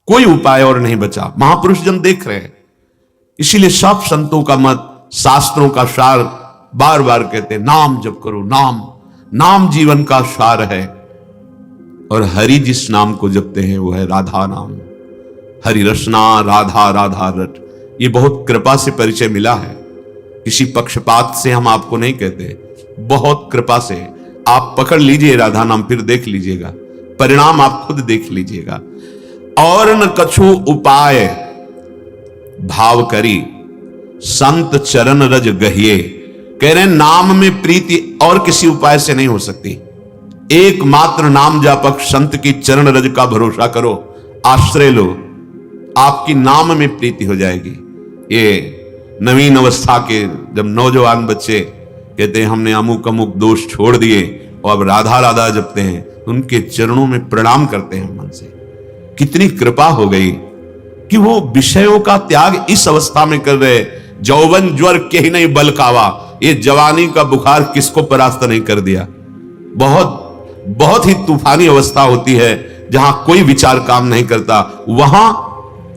कोई उपाय और नहीं बचा। महापुरुष जन देख रहे हैं, इसीलिए सब संतों का मत, शास्त्रों का सार बार बार कहते हैं, नाम जप करो, नाम नाम जीवन का सार है। और हरि जिस नाम को जपते हैं वो है राधा नाम। हरि रसना राधा राधा रट, ये बहुत कृपा से परिचय मिला है, किसी पक्षपात से हम आपको नहीं कहते, बहुत कृपा से। आप पकड़ लीजिए राधा नाम, फिर देख लीजिएगा परिणाम, आप खुद देख लीजिएगा। और न कछु उपाय भाव करी, संत चरण रज गहिए। कह रहे हैं नाम में प्रीति और किसी उपाय से नहीं हो सकती, एकमात्र नाम जापक संत की चरण रज का भरोसा करो, आश्रय लो, आपकी नाम में प्रीति हो जाएगी। ये नवीन अवस्था के जब नौजवान बच्चे कहते हैं हमने अमुक अमुक दोष छोड़ दिए और अब राधा राधा जपते हैं, उनके चरणों में प्रणाम करते हैं मन से। कितनी कृपा हो गई कि वो विषयों का त्याग इस अवस्था में कर रहे। जौवन ज्वर के ही नहीं बल कावा, ये जवानी का बुखार किसको परास्त नहीं कर दिया। बहुत बहुत ही तूफानी अवस्था होती है जहां कोई विचार काम नहीं करता। वहां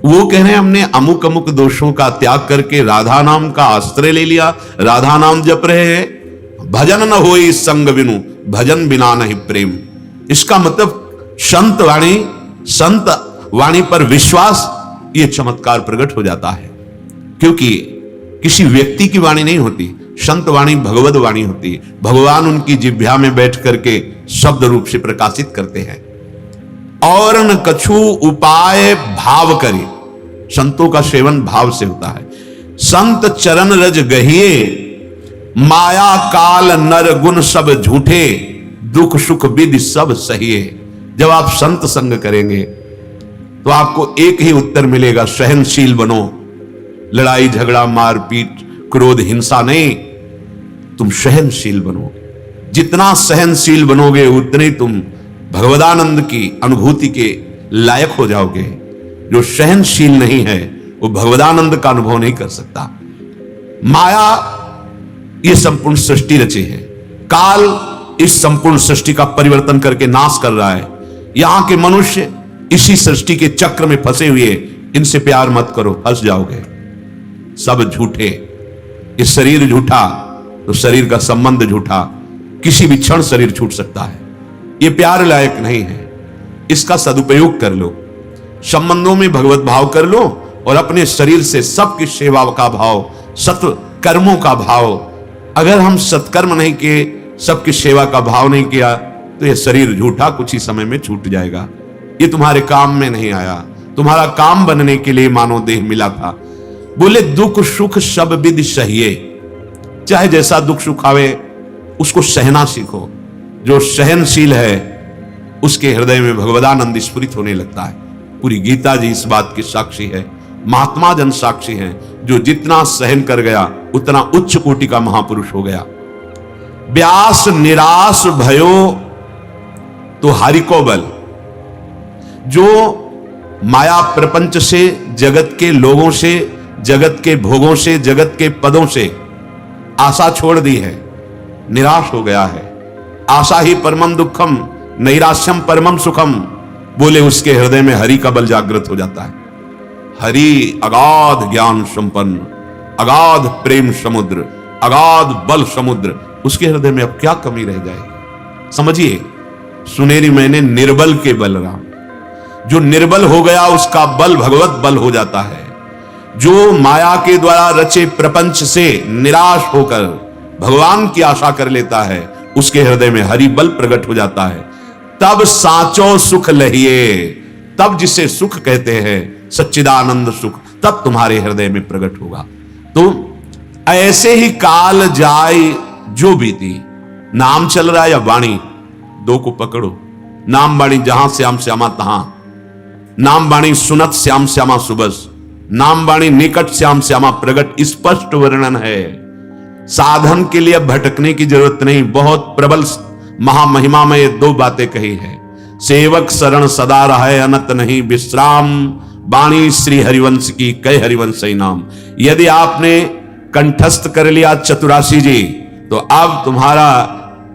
वो कह रहे हैं हमने अमुक अमुक दोषों का त्याग करके राधा नाम का आश्रय ले लिया, राधा नाम जप रहे हैं। भजन न होई संग बिनु, भजन बिना नहीं प्रेम। इसका मतलब संत वाणी पर विश्वास, ये चमत्कार प्रकट हो जाता है। क्योंकि किसी व्यक्ति की वाणी नहीं होती, संत वाणी भगवद वाणी होती है। भगवान उनकी जिह्वा में बैठ करके शब्द रूप से प्रकाशित करते हैं। और न कछु उपाय भाव करे, संतों का सेवन भाव से होता है। संत चरण रज गहिए, माया काल नर गुण सब झूठे, दुख सुख विधि सब सहिए। जब आप संत संग करेंगे तो आपको एक ही उत्तर मिलेगा, सहनशील बनो। लड़ाई झगड़ा मारपीट क्रोध हिंसा नहीं, तुम सहनशील बनो। जितना सहनशील बनोगे उतने तुम भगवदानंद की अनुभूति के लायक हो जाओगे। जो सहनशील नहीं है वो भगवदानंद का अनुभव नहीं कर सकता। माया ये संपूर्ण सृष्टि रची है, काल इस संपूर्ण सृष्टि का परिवर्तन करके नाश कर रहा है। यहां के मनुष्य इसी सृष्टि के चक्र में फंसे हुए, इनसे प्यार मत करो, फंस जाओगे। सब झूठे, ये शरीर झूठा तो शरीर का संबंध झूठा, किसी भी क्षण शरीर छूट सकता है। ये प्यार लायक नहीं है, इसका सदुपयोग कर लो, संबंधों में भगवत भाव कर लो और अपने शरीर से सबकी सेवा का भाव, सत्कर्मों का भाव। अगर हम सत्कर्म नहीं किए, सबकी सेवा का भाव नहीं किया, तो यह शरीर झूठा कुछ ही समय में छूट जाएगा। ये तुम्हारे काम में नहीं आया, तुम्हारा काम बनने के लिए मानव देह मिला था। बोले दुख सुख सब विधि सहिए, चाहे जैसा दुख सुख आवे उसको सहना सीखो। जो सहनशील है उसके हृदय में भगवदानंद स्फुरित होने लगता है। पूरी गीता जी इस बात की साक्षी है, महात्मा जन साक्षी हैं। जो जितना सहन कर गया उतना उच्च कोटि का महापुरुष हो गया। व्यास निराश भयो तो हरि को बल। जो माया प्रपंच से, जगत के लोगों से, जगत के भोगों से, जगत के पदों से आशा छोड़ दी है, निराश हो गया है। आशा ही परमम दुखम, नैराश्यम परमम सुखम। बोले उसके हृदय में हरि का बल जागृत हो जाता है। हरि अगाध ज्ञान संपन्न, अगाध प्रेम समुद्र, अगाध बल समुद्र, उसके हृदय में अब क्या कमी रह जाएगी। समझिए, सुनेरी मैंने निर्बल के बल राम। जो निर्बल हो गया उसका बल भगवत बल हो जाता है। जो माया के द्वारा रचे प्रपंच से निराश होकर भगवान की आशा कर लेता है, उसके हृदय में हरि बल प्रकट हो जाता है। तब साचो सुख लहिए, तब जिसे सुख कहते हैं, सच्चिदानंद सुख, तब तुम्हारे हृदय में प्रकट होगा। तो ऐसे ही काल जाए जो बीती। नाम चल रहा है या वाणी, दो को पकड़ो। नाम वाणी जहां श्याम श्यामा तहां, नाम वाणी सुनत श्याम श्यामा सुबस, नाम वाणी निकट श्याम श्यामा प्रगट। स्पष्ट वर्णन है। साधन के लिए भटकने की जरूरत नहीं। बहुत प्रबल महामहिमा में ये दो बातें कही है। सेवक शरण सदा रहे अनत नहीं विश्राम, वाणी श्री हरिवंश की कई हरिवंश नाम। यदि आपने कंठस्थ कर लिया चतुरासी जी, तो अब तुम्हारा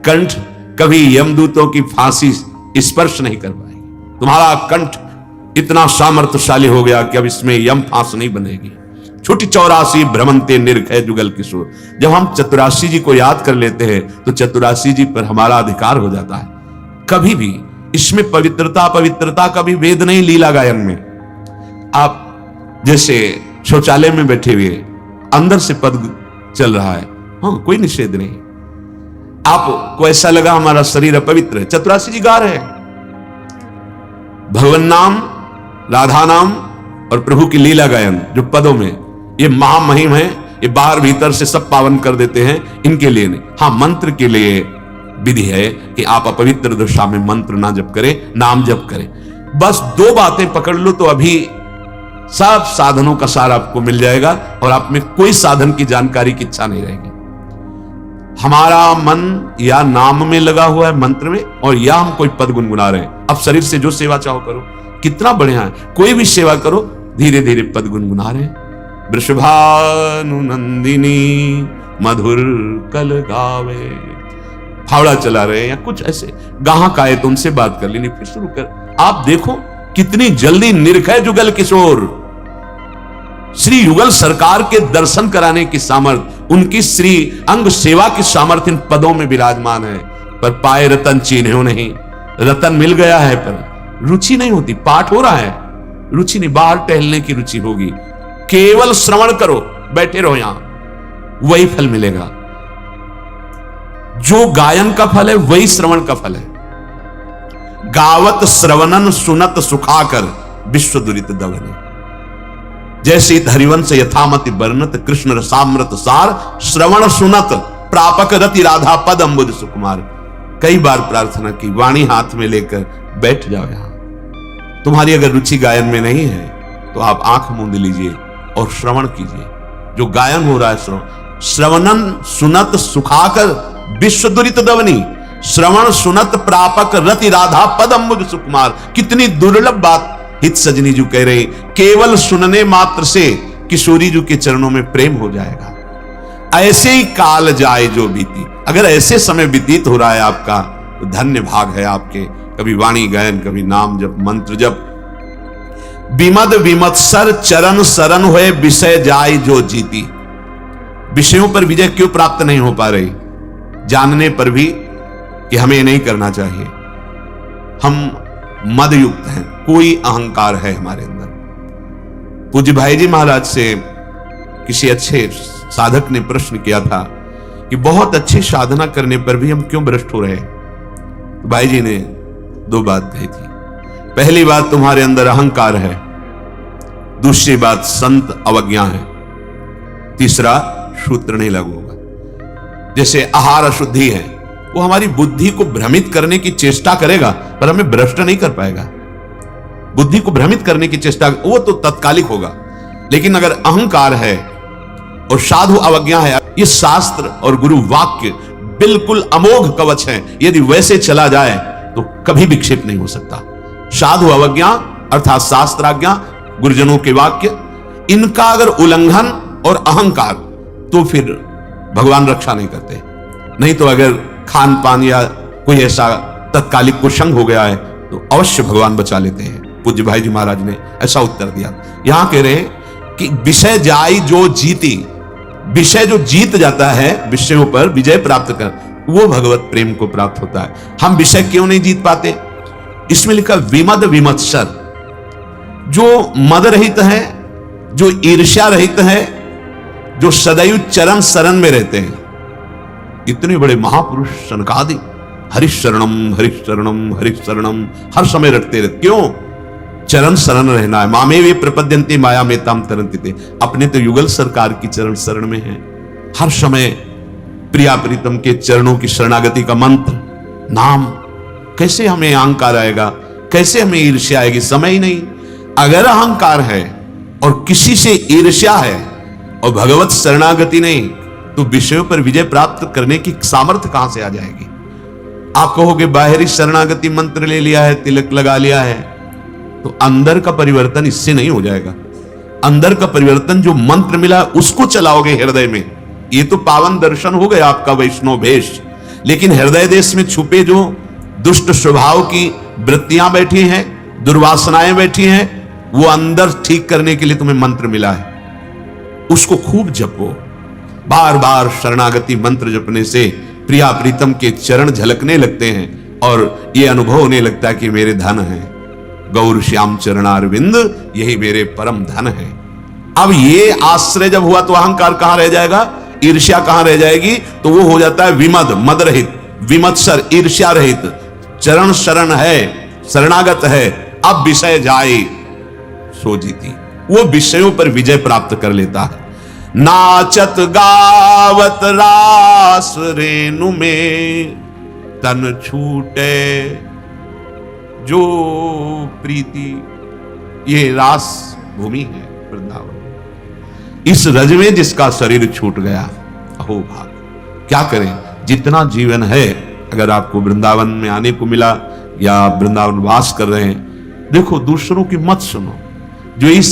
कंठ कभी यमदूतों की फांसी स्पर्श नहीं कर पाएगी। तुम्हारा कंठ इतना सामर्थ्यशाली हो गया कि अब इसमें यम फांस नहीं बनेगी। छोटी 84 भ्रमंते निर्खय जुगल किशोर। जब हम चतुराशी जी को याद कर लेते हैं तो चतुराशी जी पर हमारा अधिकार हो जाता है। कभी भी इसमें पवित्रता का भी वेद नहीं। लीला गायन में आप जैसे शौचालय में बैठे हुए अंदर से पद चल रहा है, हाँ, कोई निषेध नहीं। आपको ऐसा लगा हमारा शरीर अपवित्र है, चतुराशी जी गा रहे हैं। भगवान नाम, राधा नाम और प्रभु की लीला गायन जो पदों में, ये महामहिम है। ये बाहर भीतर से सब पावन कर देते हैं, इनके लिए नहीं। हाँ, मंत्र के लिए विधि है कि आप अपवित्र दशा में मंत्र ना जप करें, नाम जप करें। बस 2 बातें पकड़ लो तो अभी सब साधनों का सार आपको मिल जाएगा और आप में कोई साधन की जानकारी की इच्छा नहीं रहेगी। हमारा मन या नाम में लगा हुआ है, मंत्र में, और या हम कोई पद गुनगुना रहे हैं। अब शरीर से जो सेवा चाहो करो, कितना बढ़िया है। कोई भी सेवा करो, धीरे धीरे पद गुनगुना रहे हैं। वृषभानु नंदिनी मधुर कल गावे, फावड़ा चला रहे हैं या कुछ ऐसे गाहक आए तो उनसे बात कर लेनी, फिर शुरू कर। आप देखो कितनी जल्दी निर्खय जुगल किशोर, श्री युगल सरकार के दर्शन कराने की सामर्थ, उनकी श्री अंग सेवा की सामर्थ इन पदों में विराजमान है। पर पाए रतन चिन्हो नहीं, रतन मिल गया है पर रुचि नहीं होती। पाठ हो रहा है, रुचि नहीं, बाहर टहलने की रुचि होगी। केवल श्रवण करो, बैठे रहो यहां, वही फल मिलेगा। जो गायन का फल है वही श्रवण का फल है। गावत श्रवणन सुनत सुखाकर विश्व दुरित दवने। जैसे हरिवंश यथामति वर्णत कृष्ण रसामृत सार, श्रवण सुनत प्रापक रति राधा पद अम्बुज सुकुमार। कई बार प्रार्थना की, वाणी हाथ में लेकर बैठ जाओ यहां। तुम्हारी अगर रुचि गायन में नहीं है तो आप आंख मूंद लीजिए और श्रवण कीजिए। जो गायन हो रहा है, श्रवणन सुनत सुखाकर विश्व दुरित दवनी, श्रवण सुनत प्रापक रति राधा पद अम्बुज सुकुमार। कितनी दुर्लभ बात हित सजनी जी कह रहे, केवल सुनने मात्र से किशोरी जी के चरणों में प्रेम हो जाएगा। ऐसे ही काल जाए जो बीती। अगर ऐसे समय व्यतीत हो रहा है आपका तो धन्य भाग है आपके। कभी वाणी गायन, कभी नाम जप, मंत्र जप। विमद विमत्सर चरण शरण हुए, विषय जाय जो जीती। विषयों पर विजय क्यों प्राप्त नहीं हो पा रही? जानने पर भी कि हमें नहीं करना चाहिए। हम मद युक्त हैं, कोई अहंकार है हमारे अंदर। पूज्य भाई जी महाराज से किसी अच्छे साधक ने प्रश्न किया था कि बहुत अच्छी साधना करने पर भी हम क्यों भ्रष्ट हो रहे हैं? तो भाई जी ने 2 बात कही थी। पहली बात, तुम्हारे अंदर अहंकार है। दूसरी बात, संत अवज्ञा है। तीसरा, सूत्र नहीं लागू होगा। जैसे आहार अशुद्धि है, वो हमारी बुद्धि को भ्रमित करने की चेष्टा करेगा पर हमें भ्रष्ट नहीं कर पाएगा। बुद्धि को भ्रमित करने की चेष्टा वो तो तत्कालिक होगा, लेकिन अगर अहंकार है और साधु अवज्ञा है, ये शास्त्र और गुरु वाक्य बिल्कुल अमोघ कवच है। यदि वैसे चला जाए तो कभी विक्षेप नहीं हो सकता। साधु अवज्ञा अर्थात शास्त्राज्ञा, गुरुजनों के वाक्य, इनका अगर उल्लंघन और अहंकार, तो फिर भगवान रक्षा नहीं करते। नहीं तो अगर खान पान या कोई ऐसा तत्कालिक कुसंग हो गया है तो अवश्य भगवान बचा लेते हैं। पूज्य भाई जी महाराज ने ऐसा उत्तर दिया। यहां कह रहे हैं कि विषय जाई जो जीती। विषय जो जीत जाता है, विषयों पर विजय प्राप्त कर, वो भगवत प्रेम को प्राप्त होता है। हम विषय क्यों नहीं जीत पाते? इसमें लिखा विमद विमत्सर। जो मद रहित है, जो ईर्ष्या रहित है, जो सदैव चरण शरण में रहते हैं। इतने बड़े महापुरुष सनकादि हरिशरणम हरिशरणम हरिशरणम हर समय रटते रहते। क्यों? चरण शरण रहना है। मामे वे प्रपद्यन्ते माया में ताम तरन्ति ते। अपने तो युगल सरकार की चरण शरण में है। हर समय प्रिया प्रीतम के चरणों की शरणागति का मंत्र, नाम। कैसे हमें अहंकार आएगा? कैसे हमें ईर्ष्या आएगी? समय ही नहीं। अगर अहंकार है और किसी से ईर्ष्या है और भगवत शरणागति नहीं, तो विषयों पर विजय प्राप्त करने की सामर्थ्य कहां से आ जाएगी? आप कहोगे बाहरी शरणागति मंत्र ले लिया है, तिलक लगा लिया है, तो अंदर का परिवर्तन इससे नहीं हो जाएगा। अंदर का परिवर्तन जो मंत्र मिला उसको चलाओगे हृदय में, ये तो पावन दर्शन हो गया आपका वैष्णव भेष। लेकिन हृदय देश में छुपे जो दुष्ट स्वभाव की वृत्तियां बैठी हैं, दुर्वासनाएं बैठी हैं, वो अंदर ठीक करने के लिए तुम्हें मंत्र मिला है, उसको खूब जपो। बार बार शरणागति मंत्र जपने से प्रिया प्रीतम के चरण झलकने लगते हैं और ये अनुभव होने लगता है कि मेरे धन है, गौर श्याम चरणारविंद यही मेरे परम धन है। अब ये आश्रय जब हुआ तो अहंकार कहां रह जाएगा, ईर्ष्या कहां रह जाएगी, तो वो हो जाता है विमद, मद रहित, विमत्सर, ईर्ष्या रहित। चरण शरण है, शरणागत है, अब विषय जाए सो जीती, वो विषयों पर विजय प्राप्त कर लेता है। नाचत गावत रास रेणु में तन छूटे जो प्रीति, ये रास भूमि है वृंदावन। इस रज में जिसका शरीर छूट गया, अहो भाग, क्या करें। जितना जीवन है, अगर आपको वृंदावन में आने को मिला या वृंदावन वास कर रहे हैं, देखो दूसरों की मत सुनो। जो इस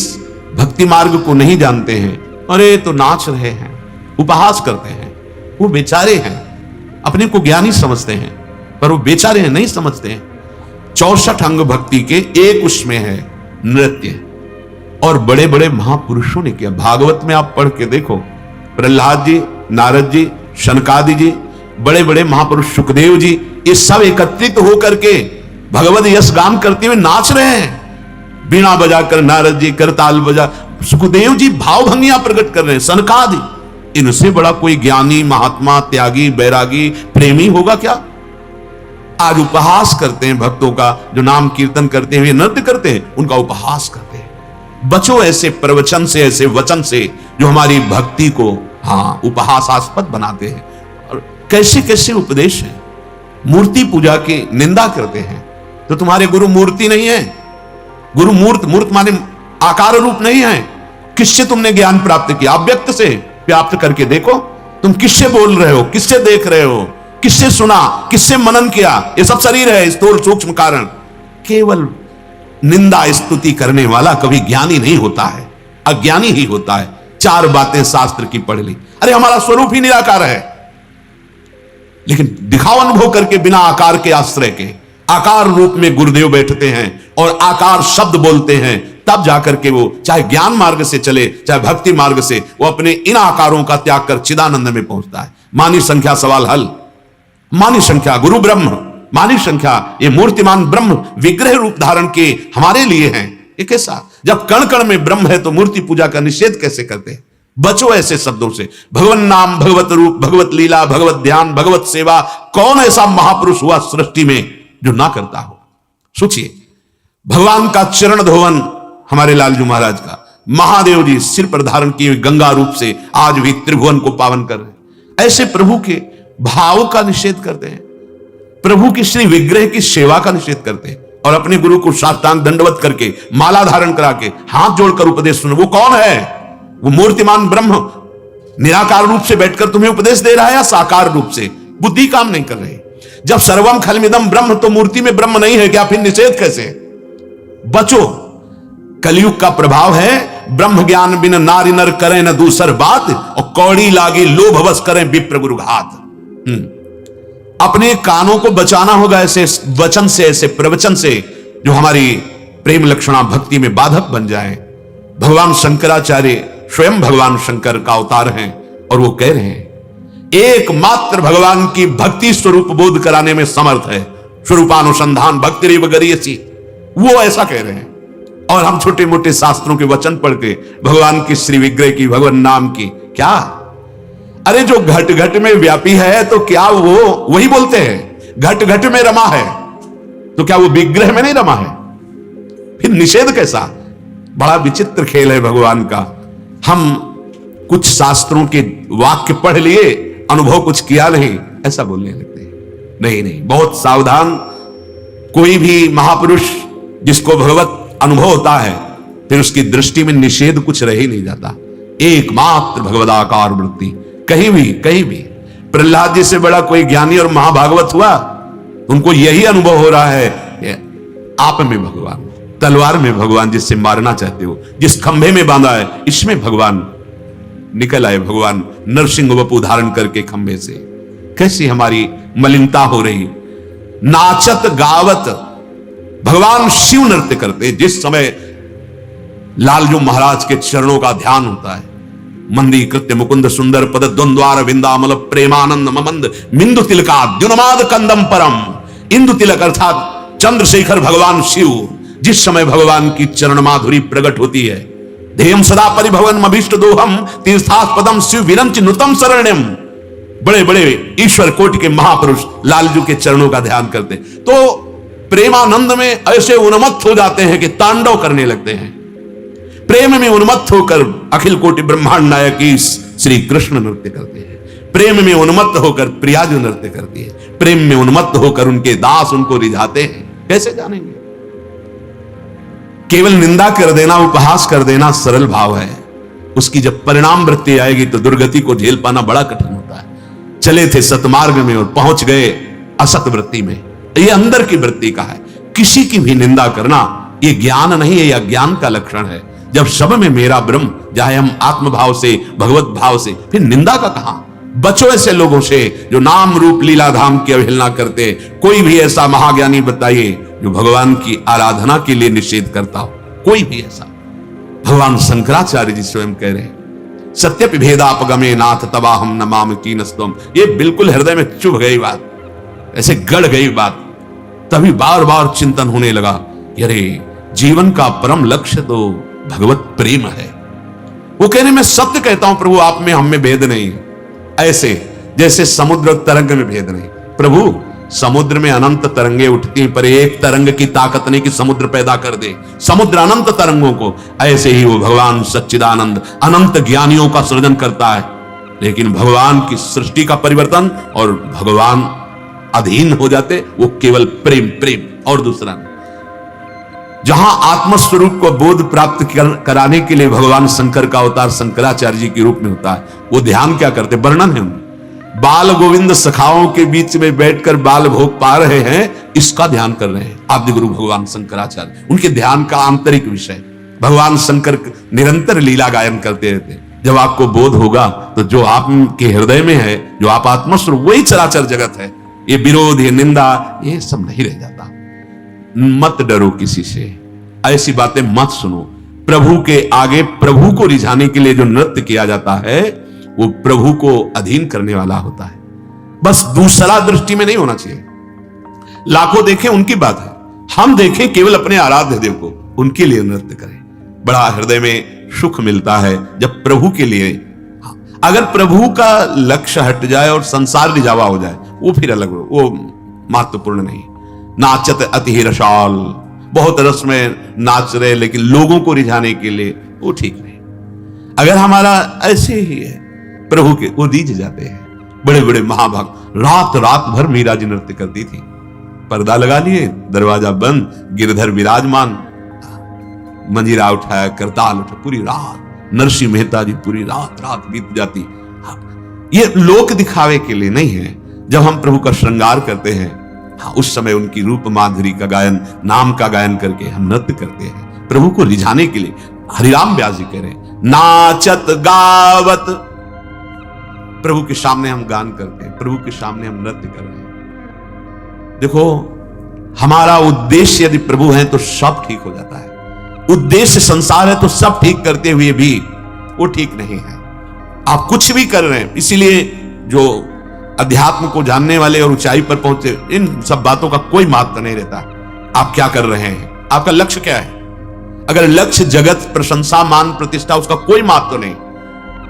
भक्ति मार्ग को नहीं जानते हैं, अरे तो नाच रहे हैं, उपहास करते हैं, वो बेचारे हैं, अपने को ज्ञानी समझते हैं, पर वो बेचारे हैं, नहीं समझते हैं। 64 अंग भक्ति के एक उसमें है नृत्य, और बड़े बड़े महापुरुषों ने किया। भागवत में आप पढ़ के देखो, प्रहलाद जी, नारद जी, शनकादि जी, बड़े बड़े महापुरुष सुखदेव जी, ये सब एकत्रित होकर के भगवत यश गान करते हुए नाच रहे हैं। बीणा बजाकर नारद जी, करताल बजा, सुखदेव जी भावभंगियां प्रकट कर रहे हैं, सनकादि। इनसे बड़ा कोई ज्ञानी, महात्मा, त्यागी, बैरागी, प्रेमी होगा क्या? आज उपहास करते हैं भक्तों का, जो नाम कीर्तन करते हैं, नृत्य करते हैं, उनका उपहास करते हैं। बचो ऐसे प्रवचन से, ऐसे वचन से जो हमारी भक्ति को उपहासास्पद बनाते हैं। और कैसे कैसे उपदेश हैं, मूर्ति पूजा की निंदा करते हैं, तो तुम्हारे गुरु मूर्ति नहीं है। गुरु मूर्त, मूर्त माने आकार रूप नहीं है। किससे तुमने ज्ञान प्राप्त किया? अव्यक्त से प्राप्त करके देखो, तुम किससे बोल रहे हो, किससे देख रहे हो, किससे सुना, किससे मनन किया? ये सब शरीर है, स्थूल सूक्ष्म कारण। केवल निंदा स्तुति करने वाला कभी ज्ञानी नहीं होता है, अज्ञानी ही होता है। 4 बातें शास्त्र की पढ़ ली, अरे हमारा स्वरूप ही निराकार है, लेकिन दिखाओ अनुभव करके बिना आकार के आश्रय के। आकार रूप में गुरुदेव बैठते हैं और आकार शब्द बोलते हैं, तब जाकर के वो चाहे ज्ञान मार्ग से चले, चाहे भक्ति मार्ग से, वो अपने इन आकारों का त्याग कर चिदानंद में पहुंचता है। मानी संख्या सवाल हल। मानी संख्या गुरु ब्रह्म, मानी संख्या ये मूर्तिमान ब्रह्म विग्रह रूप धारण के हमारे लिए हैं। ये कैसा? जब कण कण में ब्रह्म है तो मूर्ति पूजा का निषेध कैसे करते हैं? बचो ऐसे शब्दों से। भगवत नाम, भगवत रूप, भगवत लीला, भगवत ध्यान, भगवत सेवा, कौन ऐसा महापुरुष हुआ सृष्टि में जो ना करता हो? सोचिए, भगवान का चरण धोवन हमारे लालजू महाराज का, महादेव जी सिर पर धारण किए गंगा रूप से आज भी त्रिभुवन को पावन कर रहे हैं। ऐसे प्रभु के भाव का निषेध करते हैं, प्रभु की श्री विग्रह की सेवा का निषेध करते हैं, और अपने गुरु को साष्टांग दंडवत करके, माला धारण करा के, हाथ जोड़कर उपदेश सुनो। वो कौन है? वो मूर्तिमान ब्रह्म निराकार रूप से बैठकर तुम्हें उपदेश दे रहा है, या साकार रूप से? बुद्धि काम नहीं कर रही। जब सर्वम खलमिदम ब्रह्म, तो मूर्ति में ब्रह्म नहीं है क्या? फिर निषेध कैसे? बचो, कलयुग का प्रभाव है। ब्रह्म ज्ञान बिन नारी नर करें न दूसर बात, और कौड़ी लागी लोभ बस करें विप्र गुरु घात। अपने कानों को बचाना होगा ऐसे वचन से, ऐसे प्रवचन से जो हमारी प्रेम लक्षणा भक्ति में बाधक बन जाए। भगवान शंकराचार्य स्वयं भगवान शंकर का अवतार हैं, और वो कह रहे हैं एकमात्र भगवान की भक्ति स्वरूप बोध कराने में समर्थ है। स्वरूपानुसंधान भक्ति रेव गरीयसी, वो ऐसा कह रहे हैं। और हम छोटे मोटे शास्त्रों के वचन पढ़ के भगवान की श्री विग्रह की, भगवान नाम की, क्या? अरे जो घट घट में व्यापी है, तो क्या वो वही बोलते हैं घट घट में रमा है, तो क्या वो विग्रह में नहीं रमा है? फिर निषेध कैसा? बड़ा विचित्र खेल है भगवान का। हम कुछ शास्त्रों के वाक्य पढ़ लिए, अनुभव कुछ किया नहीं, ऐसा बोलने लगते हैं। नहीं नहीं, बहुत सावधान। कोई भी महापुरुष जिसको भगवत अनुभव होता है, फिर उसकी दृष्टि में निषेध कुछ रह ही नहीं जाता। एकमात्र भगवदाकार वृत्ति, कहीं भी। प्रहलाद जी से बड़ा कोई ज्ञानी और महाभागवत हुआ, उनको यही अनुभव हो रहा है, आप में भगवान, तलवार में भगवान जिससे मारना चाहते हो, जिस खंभे में बांधा है, इसमें भगवान निकल आए। भगवान नरसिंह वपु धारण करके खंभे से। कैसी हमारी मलिनता हो रही। नाचत गावत भगवान शिव नृत्य करते। जिस समय लालजू महाराज के चरणों का ध्यान होता है, मंदी कृत्य मुकुंद सुंदर पद द्वंद्वार विंदामल प्रेमानंद ममंद मिंदु तिलका द्युन्माद कंदम परम। इंदु तिलक अर्थात चंद्रशेखर भगवान शिव, जिस समय भगवान की चरण माधुरी प्रकट होती है, ध्येयम सदा परिभवन अभीष्ट दोहम तीर्थास्पदम शिव विरंच नुतम शरण्यम। बड़े बड़े ईश्वर कोटि के महापुरुष लालजू के चरणों का ध्यान करते तो प्रेमानंद में ऐसे उन्मत्त हो जाते हैं कि तांडव करने लगते हैं। प्रेम में उन्मत्त होकर अखिल कोटि ब्रह्मांड नायक श्री कृष्ण नृत्य करते हैं। प्रेम में उन्मत्त होकर प्रियाजू नृत्य करती है। प्रेम में उन्मत्त होकर उनके दास उनको रिझाते हैं। कैसे जानेंगे? केवल निंदा कर देना, उपहास कर देना सरल भाव है। उसकी जब परिणाम वृत्ति आएगी तो दुर्गति को झेल पाना बड़ा कठिन होता है। चले थे सतमार्ग में और पहुंच गए असत वृत्ति में। ये अंदर की वृत्ति का है। किसी की भी निंदा करना ये ज्ञान नहीं है, यह अज्ञान का लक्षण है। जब सब में मेरा ब्रह्म, चाहे हम आत्म भाव से भगवत भाव से, फिर निंदा का कहां? बचो ऐसे लोगों से जो नाम रूप लीला धाम की अवहेलना करते। कोई भी ऐसा महाज्ञानी बताइए जो भगवान की आराधना के लिए निषेध करता हो, कोई भी ऐसा। भगवान शंकराचार्य जी स्वयं कह रहे हैं, सत्यपि भेदापगमे नाथ तवाहम नमामि कीनस्तम। ये बिल्कुल हृदय में चुभ गई बात, ऐसे गड़ गई बात। तभी बार बार चिंतन होने लगा, अरे जीवन का परम लक्ष्य तो भगवत प्रेम है। वो कहने मैं सत्य कहता हूं प्रभु, आप में हम में भेद नहीं। ऐसे जैसे समुद्र तरंग में भेद नहीं। प्रभु समुद्र में अनंत तरंगे उठती हैं, पर एक तरंग की ताकत नहीं कि समुद्र पैदा कर दे। समुद्र अनंत तरंगों को, ऐसे ही वो भगवान सच्चिदानंद अनंत ज्ञानियों का सृजन करता है। लेकिन भगवान की सृष्टि का परिवर्तन और भगवान अधीन हो जाते, वो केवल प्रेम प्रेम और दूसरा नहीं। जहां आत्मस्वरूप को बोध प्राप्त कराने के लिए भगवान शंकर का अवतार शंकराचार्य जी के रूप में होता है, वो ध्यान क्या करते? वर्णन है उनमें। बाल गोविंद सखाओं के बीच में बैठकर बाल भोग पा रहे हैं, इसका ध्यान कर रहे हैं आदि गुरु भगवान शंकराचार्य। उनके ध्यान का आंतरिक विषय भगवान शंकर निरंतर लीला गायन करते रहते। जब आपको बोध होगा तो जो आपके हृदय में है, जो आप आत्मस्वरूप, वही चराचर जगत है। ये विरोध, ये निंदा, ये सब नहीं रह जाता। मत डरो किसी से, ऐसी बातें मत सुनो। प्रभु के आगे प्रभु को रिझाने के लिए जो नृत्य किया जाता है वो प्रभु को अधीन करने वाला होता है। बस दूसरा दृष्टि में नहीं होना चाहिए। लाखों देखें उनकी बात है, हम देखें केवल अपने आराध्य देव को, उनके लिए नृत्य करें। बड़ा हृदय में सुख मिलता है जब प्रभु के लिए। अगर प्रभु का लक्ष्य हट जाए और संसार रिझावा हो जाए, वो फिर अलग, वो महत्वपूर्ण नहीं। नाचत अति रसाल, बहुत रस में नाच रहे लेकिन लोगों को रिझाने के लिए, वो ठीक नहीं। अगर हमारा ऐसे ही है प्रभु के, वो रीझ जाते हैं। बड़े बड़े महाभाग रात रात भर मीरा जी नृत्य करती थी। पर्दा लगा लिए, दरवाजा बंद, गिरधर विराजमान, मंजीरा उठाया, करताल उठा, पूरी रात। नरसिंह मेहता जी पूरी रात रात बीत जाती। ये लोक दिखावे के लिए नहीं है। जब हम प्रभु का श्रृंगार करते हैं, उस समय उनकी रूप माधुरी का गायन, नाम का गायन करके हम नृत्य करते हैं प्रभु को रिझाने के लिए। हरिराम व्यास जी कह रहे हैं, नाचत गावत, प्रभु के सामने हम गान करते हैं, प्रभु के सामने हम नृत्य कर रहे हैं। देखो, हमारा उद्देश्य यदि प्रभु है तो सब ठीक हो जाता है। उद्देश्य संसार है तो सब ठीक करते हुए भी वो ठीक नहीं है। आप कुछ भी कर रहे हैं। इसीलिए जो अध्यात्म को जानने वाले और ऊंचाई पर पहुंचे, इन सब बातों का कोई महत्व नहीं रहता। आप क्या कर रहे हैं, आपका लक्ष्य क्या है? अगर लक्ष्य जगत, प्रशंसा, मान, प्रतिष्ठा, उसका कोई महत्व नहीं,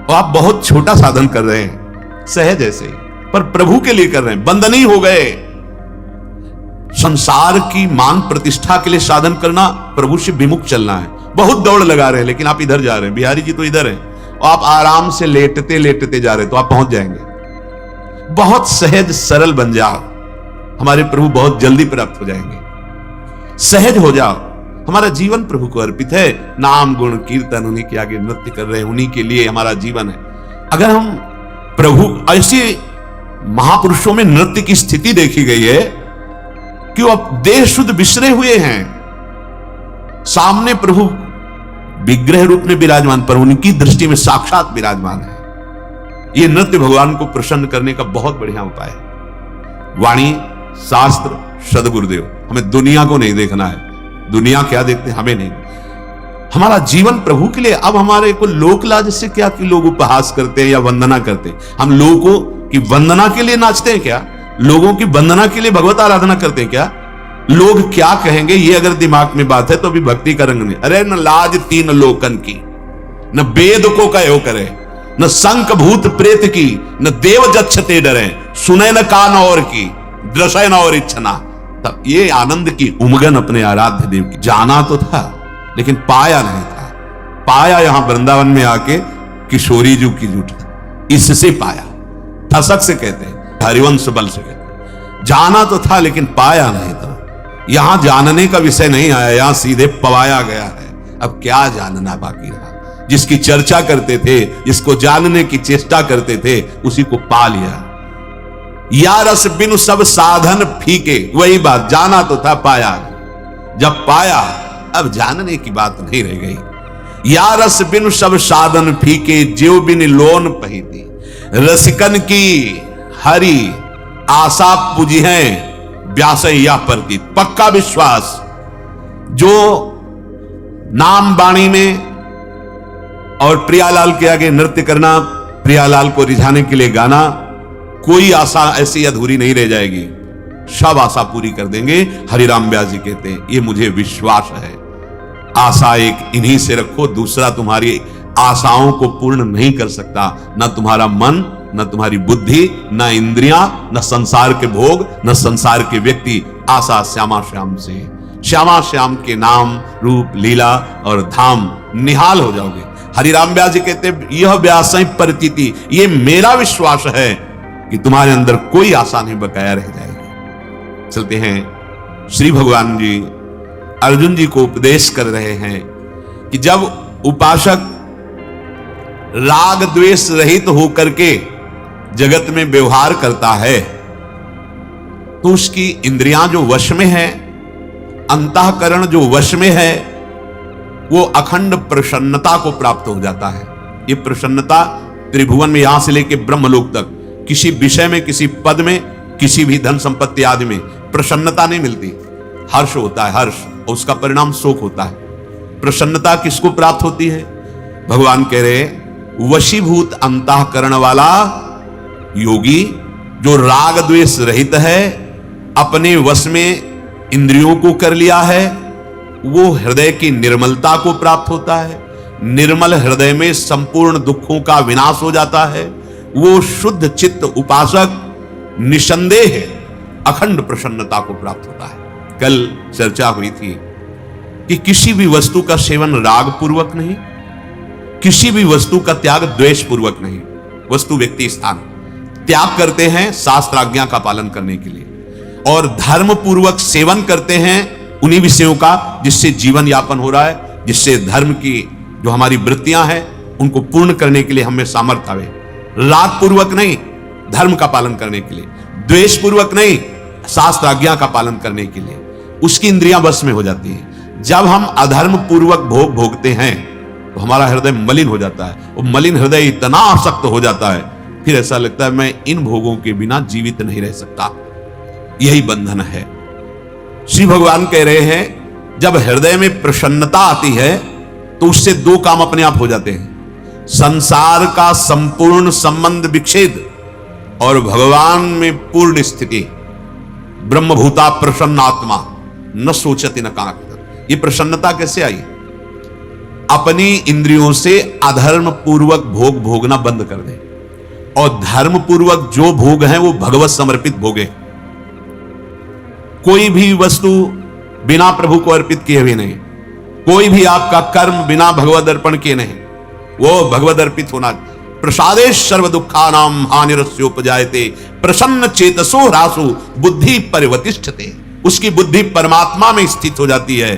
तो आप बहुत छोटा साधन कर रहे हैं, सहज ऐसे ही, पर प्रभु के लिए कर रहे हैं। बंधनी हो गए। संसार की मान प्रतिष्ठा के लिए साधन करना, प्रभु से विमुख चलना है। बहुत दौड़ लगा रहे हैं लेकिन आप इधर जा रहे हैं। बिहारी जी तो इधर है और आप आराम से लेटते लेटते जा रहे हैं, तो आप पहुंच जाएंगे। बहुत सहज सरल बन जाओ, हमारे प्रभु बहुत जल्दी प्राप्त हो जाएंगे। सहज हो जाओ। हमारा जीवन प्रभु को अर्पित है। नाम गुण कीर्तन, उन्हीं के आगे नृत्य कर रहे हैं, उन्हीं के लिए हमारा जीवन है। अगर हम प्रभु, ऐसे महापुरुषों में नृत्य की स्थिति देखी गई है कि वो अब देह शुद्ध बिसरे हुए हैं, सामने प्रभु विग्रह रूप में विराजमान, पर उनकी दृष्टि में साक्षात विराजमान है। ये नृत्य भगवान को प्रसन्न करने का बहुत बढ़िया उपाय है। वाणी, शास्त्र, सदगुरुदेव, हमें दुनिया को नहीं देखना है। दुनिया क्या देखते हैं हमें नहीं, हमारा जीवन प्रभु के लिए। अब हमारे को लोक लाज से क्या कि लोग उपहास करते हैं या वंदना करते हैं। हम लोगों की वंदना के लिए नाचते हैं क्या? लोगों की वंदना के लिए भगवत आराधना करते हैं क्या? लोग क्या कहेंगे ये अगर दिमाग में बात है तो भी भक्ति का रंग नहीं। अरे न लाज तीन लोकन की, न वेद को कहो करे, न शंख भूत प्रेत की, न देव जक्षते डरे, सुने न कान और की, दृश्य न और इच्छना। तब ये आनंद की उमगन अपने आराध्य देव की। जाना तो था लेकिन पाया नहीं था। पाया यहां वृंदावन में आके किशोरी जी की लूट, इससे पाया। ठसक से कहते हैं, हरिवंश बल से कहते हैं। जाना तो था लेकिन पाया नहीं था। यहां जानने का विषय नहीं आया, यहां सीधे पवाया गया है। अब क्या जानना बाकी रहा? जिसकी चर्चा करते थे, जिसको जानने की चेष्टा करते थे, उसी को पा लिया। या रस बिनु सब साधन फीके, वही बात, जाना तो था पाया। जब पाया अब जानने की बात नहीं रह गई। या रस बिनु सब साधन फीके, ज्यो बिन लोन पहिती, रसिकन की हरि आशा पूजी है, व्यास या प्रतीत। पक्का विश्वास, जो नाम वाणी में और प्रियालाल के आगे नृत्य करना, प्रियालाल को रिझाने के लिए गाना, कोई आशा ऐसी अधूरी नहीं रह जाएगी, सब आशा पूरी कर देंगे। हरिराम व्यास जी कहते हैं ये मुझे विश्वास है। आशा एक इन्हीं से रखो, दूसरा तुम्हारी आशाओं को पूर्ण नहीं कर सकता। न तुम्हारा मन, न तुम्हारी बुद्धि, न इंद्रियां, न संसार के भोग, न संसार के व्यक्ति। आशा श्यामा श्याम से, श्यामा श्याम के नाम रूप लीला और धाम निहाल हो जाओगे। हरिराम व्यास जी कहते हैं यह व्यास प्रतीति, ये मेरा विश्वास है कि तुम्हारे अंदर कोई आशा नहीं बकाया रह जाएगी। चलते हैं, श्री भगवान जी अर्जुन जी को उपदेश कर रहे हैं कि जब उपासक राग द्वेष रहित होकर के जगत में व्यवहार करता है तो उसकी इंद्रियां जो वश में है, अंतःकरण जो वश में है, वो अखंड प्रसन्नता को प्राप्त हो जाता है। ये प्रसन्नता त्रिभुवन में यहां से लेकर ब्रह्मलोक तक किसी विषय में, किसी पद में, किसी भी धन संपत्ति आदि में प्रसन्नता नहीं मिलती। हर्ष होता है, हर्ष, और उसका परिणाम शोक होता है। प्रसन्नता किसको प्राप्त होती है? भगवान कह रहे वशीभूत अंतःकरण वाला योगी जो राग द्वेष रहित है, अपने वश में इंद्रियों को कर लिया है, वो हृदय की निर्मलता को प्राप्त होता है। निर्मल हृदय में संपूर्ण दुखों का विनाश हो जाता है। वो शुद्ध चित्त उपासक निसंदेह अखंड प्रसन्नता को प्राप्त होता है। कल चर्चा हुई थी कि किसी भी वस्तु का सेवन राग पूर्वक नहीं, किसी भी वस्तु का त्याग द्वेष पूर्वक नहीं। वस्तु, व्यक्ति, स्थान त्याग करते हैं शास्त्र आज्ञा का पालन करने के लिए, और धर्म पूर्वक सेवन करते हैं उन्हीं विषयों का जिससे जीवन यापन हो रहा है, जिससे धर्म की जो हमारी वृत्तियां हैं उनको पूर्ण करने के लिए हमें सामर्थ्य आवे। राग पूर्वक नहीं, धर्म का पालन करने के लिए, द्वेष पूर्वक नहीं, शास्त्र आज्ञा का पालन करने के लिए, उसकी इंद्रियां बस में हो जाती है। जब हम अधर्म पूर्वक भोग भोगते हैं तो हमारा हृदय मलिन हो जाता है। वो मलिन हृदय इतना आसक्त हो जाता है, फिर ऐसा लगता है मैं इन भोगों के बिना जीवित नहीं रह सकता। यही बंधन है। श्री भगवान कह रहे हैं जब हृदय में प्रसन्नता आती है तो उससे दो काम अपने आप हो जाते हैं, संसार का संपूर्ण संबंध विच्छेद और भगवान में पूर्ण स्थिति। ब्रह्मभूता प्रसन्न आत्मा न सोचति न कांक्षति। ये प्रसन्नता कैसे आई? अपनी इंद्रियों से अधर्म पूर्वक भोग भोगना बंद कर दे और धर्म पूर्वक जो भोग है वो भगवत समर्पित भोगे। कोई भी वस्तु बिना प्रभु को अर्पित किए हुए नहीं, कोई भी आपका कर्म बिना भगवद अर्पण किए नहीं, वो भगवद अर्पित होना। प्रसादेश सर्व दुखानाम हानिरस्योपजायते प्रसन्न चेतसो ह्रासु बुद्धि परिवतिष्ठते। उसकी बुद्धि परमात्मा में स्थित हो जाती है।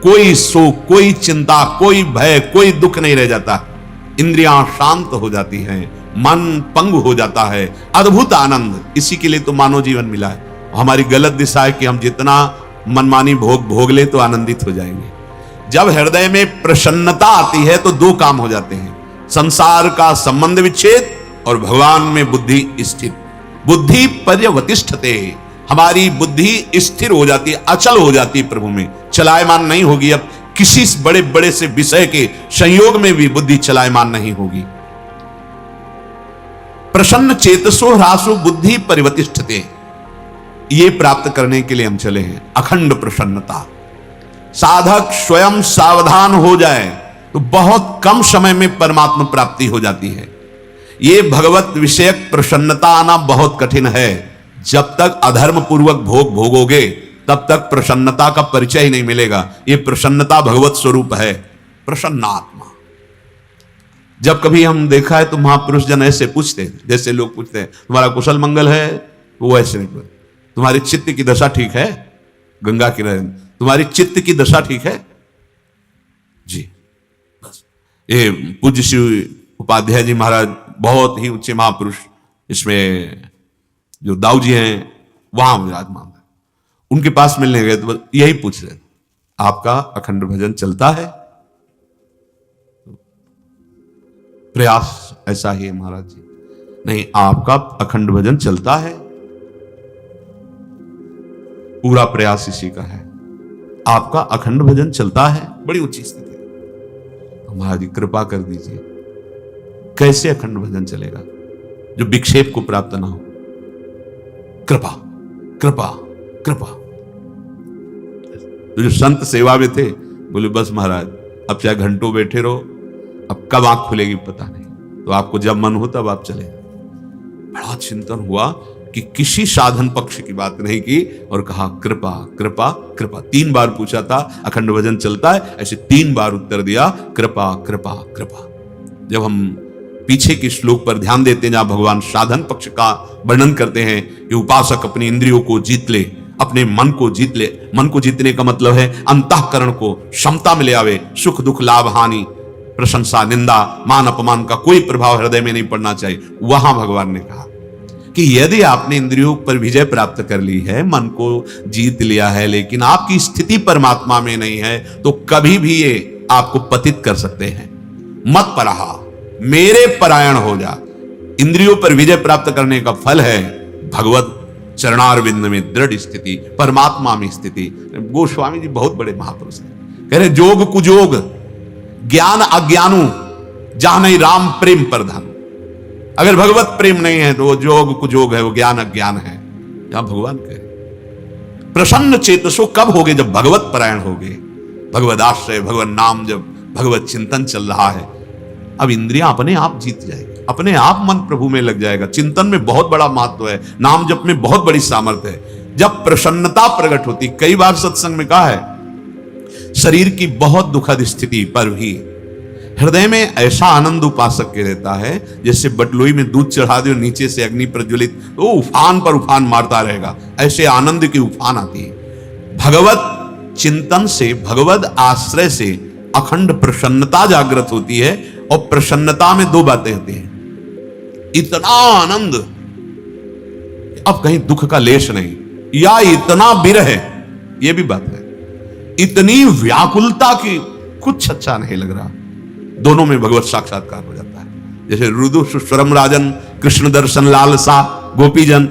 कोई शोक, कोई चिंता, कोई भय, कोई दुख नहीं रह जाता। इंद्रियां शांत हो जाती हैं, मन पंगु हो जाता है। अद्भुत आनंद, इसी के लिए तो मानव जीवन मिला है। हमारी गलत दिशा है कि हम जितना मनमानी भोग भोग ले तो आनंदित हो जाएंगे। जब हृदय में प्रसन्नता आती है तो दो काम हो जाते हैं, संसार का संबंध विच्छेद और भगवान में बुद्धि स्थित। बुद्धि पर्यवतिष्ठते, हमारी बुद्धि स्थिर हो जाती है, अचल हो जाती है प्रभु में, चलायमान नहीं होगी। अब किसी बड़े बड़े से विषय के संयोग में भी बुद्धि चलायमान नहीं होगी। प्रसन्न चेतसो ह्रासो बुद्धि परिवतिष्ठते, ये प्राप्त करने के लिए हम चले हैं। अखंड प्रसन्नता, साधक स्वयं सावधान हो जाए तो बहुत कम समय में परमात्मा प्राप्ति हो जाती है। ये भगवत विषयक प्रसन्नता आना बहुत कठिन है। जब तक अधर्म पूर्वक भोग भोगोगे तब तक प्रसन्नता का परिचय ही नहीं मिलेगा। ये प्रसन्नता भगवत स्वरूप है, प्रसन्न आत्मा। जब कभी हम देखा है तो महापुरुष जन ऐसे पूछते हैं, जैसे लोग पूछते हैं तुम्हारा कुशल मंगल है, वो ऐसे नहीं बोलते, तुम्हारी चित्त की दशा ठीक है, गंगा की रहन, तुम्हारी चित्त की दशा ठीक है जी। बस ये पूज्य श्री उपाध्याय जी महाराज बहुत ही ऊंचे महापुरुष, इसमें जो दाऊ जी हैं वहां विराजमान है, उनके पास मिलने गए तो बस यही पूछ रहे, आपका अखंड भजन चलता है? प्रयास ऐसा ही है महाराज जी, नहीं आपका अखंड भजन चलता है, पूरा प्रयास इसी का है, आपका अखंड भजन चलता है। बड़ी ऊंची स्थिति है। महाराज जी कृपा कर दीजिए, कैसे अखंड भजन चलेगा जो विक्षेप को प्राप्त ना हो? कृपा कृपा कृपा। तो जो संत सेवा में थे बोले बस महाराज अब चाहे घंटों बैठे रहो, अब कब आंख खुलेगी पता नहीं, तो आपको जब मन हो तब आप चले। बड़ा चिंतन हुआ कि किसी साधन पक्ष की बात नहीं की और कहा कृपा कृपा कृपा। 3 बार पूछा था अखंड भजन चलता है, ऐसे 3 बार उत्तर दिया कृपा कृपा कृपा। जब हम पीछे के श्लोक पर ध्यान देते हैं जहां भगवान साधन पक्ष का वर्णन करते हैं कि उपासक अपनी इंद्रियों को जीत ले, अपने मन को जीत ले। मन को जीतने का मतलब है अंतःकरण को क्षमता में ले आवे, सुख दुख लाभ हानि प्रशंसा निंदा मान अपमान का कोई प्रभाव हृदय में नहीं पड़ना चाहिए। वहां भगवान ने कहा कि यदि आपने इंद्रियों पर विजय प्राप्त कर ली है, मन को जीत लिया है, लेकिन आपकी स्थिति परमात्मा में नहीं है, तो कभी भी ये आपको पतित कर सकते हैं। मत परहा, मेरे परायण हो जा। इंद्रियों पर विजय प्राप्त करने का फल है भगवत चरणारविंद में दृढ़ स्थिति, परमात्मा में स्थिति। गोस्वामी जी बहुत बड़े महापुरुष हैं, कह रहे जोग कुजोग ज्ञान अज्ञानु जहां नहीं राम प्रेम प्रधान। अगर भगवत प्रेम नहीं है तो वो जोग कुजोग है, वो ज्ञान अज्ञान है। जहां भगवान कहे प्रसन्न चेतसो कब होगे? जब भगवत परायण होगे, भगवत आश्रय भगवत नाम, जब भगवत चिंतन चल रहा है। अब इंद्रियां अपने आप जीत जाएगी, अपने आप मन प्रभु में लग जाएगा। चिंतन में बहुत बड़ा महत्व है, नाम जप में बहुत बड़ी सामर्थ्य है। जब प्रसन्नता प्रकट होती, कई बार सत्संग में कहा है, शरीर की बहुत दुखद स्थिति पर भी हृदय में ऐसा आनंद उपासक के रहता है जैसे बटलोई में दूध चढ़ा दो, नीचे से अग्नि प्रज्वलित, तो उफान पर उफान मारता रहेगा। ऐसे आनंद की उफान आती है। भगवत चिंतन से, भगवत आश्रय से अखंड प्रसन्नता जागृत होती है। और प्रसन्नता में 2 बातें होती हैं, इतना आनंद अब कहीं दुख का लेश नहीं, या इतना विरह, यह भी बात है, इतनी व्याकुलता की कुछ अच्छा नहीं लग रहा। दोनों में भगवत साक्षात्कार हो जाता है। जैसे रुदु सुस्वरम राजन कृष्ण दर्शन लालसा गोपीजन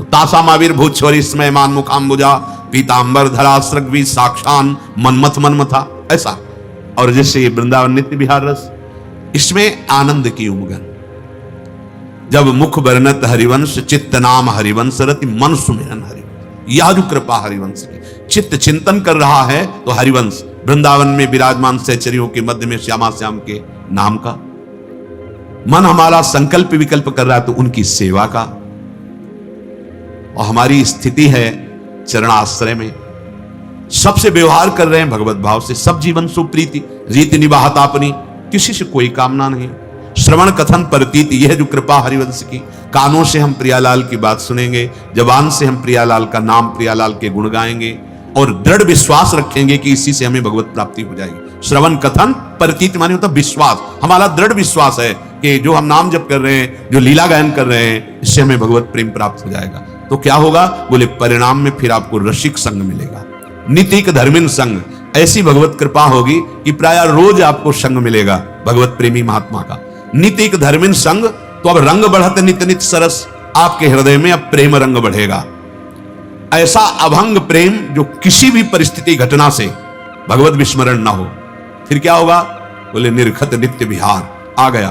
तासा मावीर भूत स्मय मान मुखाम्बुजा पीतांबर धरा सृग्वी साक्षान मनमथ मनमथा, ऐसा। और जैसे वृंदावन नित्य विहार रस, इसमें आनंद की उमगन। जब मुख बरनत हरिवंश चित्त नाम हरिवंश रति मन सुमिरन हरिवंश, यह जो कृपा हरिवंश की, चित्त चिंतन कर रहा है तो हरिवंश वृंदावन में विराजमान सहचरियों के मध्य में श्यामा श्याम के नाम का। मन हमारा संकल्प विकल्प कर रहा है तो उनकी सेवा का। और हमारी स्थिति है चरणाश्रय में, सबसे व्यवहार कर रहे हैं भगवत भाव से। सब जीवन सुप्रीति रीति निवाहता अपनी, किसी से कोई कामना नहीं। श्रवण कथन परतीत, यह जो कृपा हरिवंश की, कानों से हम प्रियालाल की बात सुनेंगे, जबान से हम प्रियालाल का नाम, प्रियालाल के गुण गाएंगे और दृढ़ विश्वास रखेंगे कि इसी से हमें भगवत प्राप्ति हो जाएगी। श्रवण कथन परतीत माने होता विश्वास, हमारा दृढ़ विश्वास है कि जो हम नाम जप कर रहे हैं, जो लीला गायन कर रहे हैं, इससे हमें भगवत प्रेम प्राप्त हो जाएगा। तो क्या होगा? बोले परिणाम में फिर आपको रसिक संग मिलेगा, नितिक धर्मिन संग। ऐसी भगवत कृपा होगी कि प्राय रोज आपको संग मिलेगा भगवत प्रेमी महात्मा का। नितिक धर्मिन संग, तो अब रंग बढ़त नित नित सरस, आपके हृदय में अब प्रेम रंग बढ़ेगा। ऐसा अभंग प्रेम जो किसी भी परिस्थिति घटना से भगवत विस्मरण ना हो। फिर क्या होगा? बोले निर्खत नित्य विहार आ गया,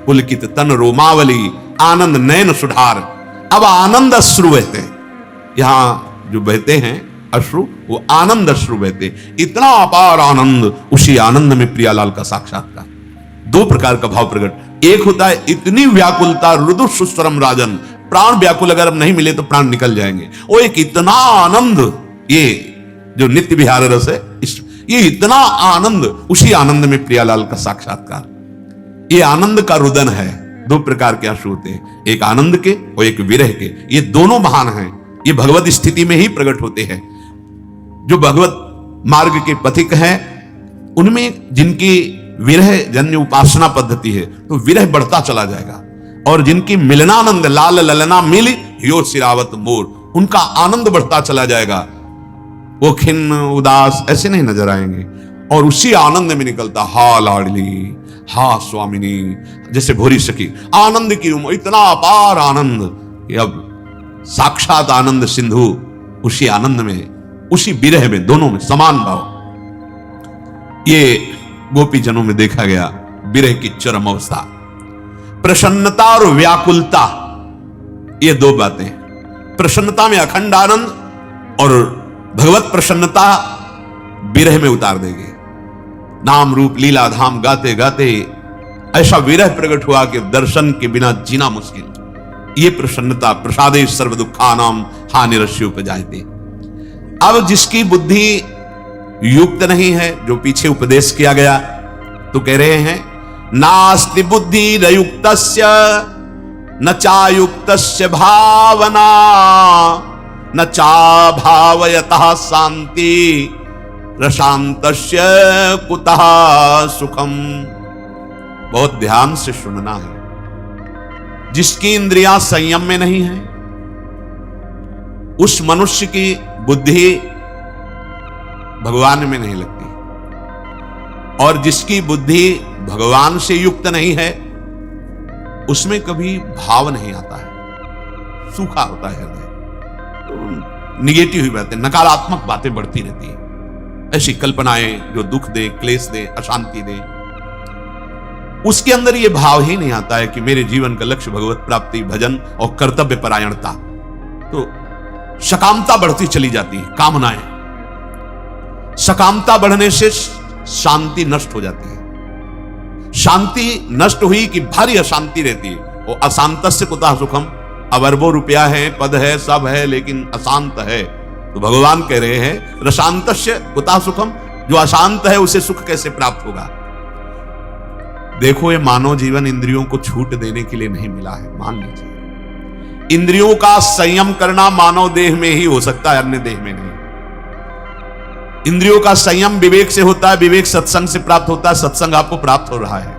पुलकित तन रोमावली आनंद नयन सुधार। अब आनंद अश्रु बहते हैं, यहां जो बहते हैं अश्रु, वो आनंद अश्रु बहते, इतना अपार आनंद, उसी आनंद में प्रियालाल का साक्षात्कार। दो प्रकार का भाव प्रकट, एक होता है इतनी व्याकुलता, रुदु सुस्वरम राजन, प्राण व्याकुल, अगर अब नहीं मिले तो प्राण निकल जाएंगे। वो एक इतना आनंद, ये जो नित्य विहार रस है, ये इतना आनंद, उसी आनंद में प्रियालाल का साक्षात्कार। ये आनंद का रुदन है। दो प्रकार के अश्रु होते हैं, एक आनंद के और एक विरह के। ये दोनों महान हैं, ये भगवत स्थिति में ही प्रकट होते हैं। जो भगवत मार्ग के पथिक हैं, उनमें जिनकी विरह जन्य उपासना पद्धति है, तो विरह बढ़ता चला जाएगा। और जिनकी मिलनानंद, लाल ललना मिल यो सिरावत मोर, उनका आनंद बढ़ता चला जाएगा। वो खिन्न उदास ऐसे नहीं नजर आएंगे, और उसी आनंद में निकलता हा लाडली, हा स्वामिनी, जैसे भोरी सखी, आनंद की उम्र, इतना अपार आनंद कि अब साक्षात आनंद सिंधु, उसी आनंद में, उसी विरह में, दोनों में समान भाव। ये गोपी जनों में देखा गया विरह की चरम अवस्था। प्रसन्नता और व्याकुलता, ये दो बातें। प्रसन्नता में अखंड आनंद, और भगवत प्रसन्नता विरह में उतार देगी। नाम रूप लीला धाम गाते गाते ऐसा विरह प्रकट हुआ कि दर्शन के बिना जीना मुश्किल। ये प्रसन्नता, प्रसादे सर्व दुखानाम हानिरस्योपजायते। अब जिसकी बुद्धि युक्त नहीं है, जो पीछे उपदेश किया गया, तो कह रहे हैं नास्ति बुद्धि रयुक्तस्य न चायुक्तस्य भावना न चा भावयतः शांति रशांतस्य कुतः सुखम। बहुत ध्यान से सुनना है। जिसकी इंद्रियां संयम में नहीं है, उस मनुष्य की बुद्धि भगवान में नहीं लगती, और जिसकी बुद्धि भगवान से युक्त नहीं है, उसमें कभी भाव नहीं आता है, सूखा होता है हृदय। तो निगेटिव ही बातें, नकारात्मक बातें बढ़ती रहती है, ऐसी कल्पनाएं जो दुख दे, क्लेश दे, अशांति दे। उसके अंदर यह भाव ही नहीं आता है कि मेरे जीवन का लक्ष्य भगवत प्राप्ति, भजन और कर्तव्य परायणता। तो सकामता बढ़ती चली जाती है, कामनाएं। सकामता बढ़ने से शांति नष्ट हो जाती है। शांति नष्ट हुई कि भारी अशांति रहती है। वो अशांतस्य कुतः सुखम। अब अरबों रुपया है, पद है, सब है, लेकिन अशांत है। तो भगवान कह रहे हैं रशांतस्य कुतः सुखम, जो अशांत है उसे सुख कैसे प्राप्त होगा। देखो, ये मानव जीवन इंद्रियों को छूट देने के लिए नहीं मिला है, मान लीजिए। इंद्रियों का संयम करना मानव देह में ही हो सकता है, अन्य देह में नहीं। इंद्रियों का संयम विवेक से होता है, विवेक सत्संग से प्राप्त होता है, सत्संग आपको प्राप्त हो रहा है,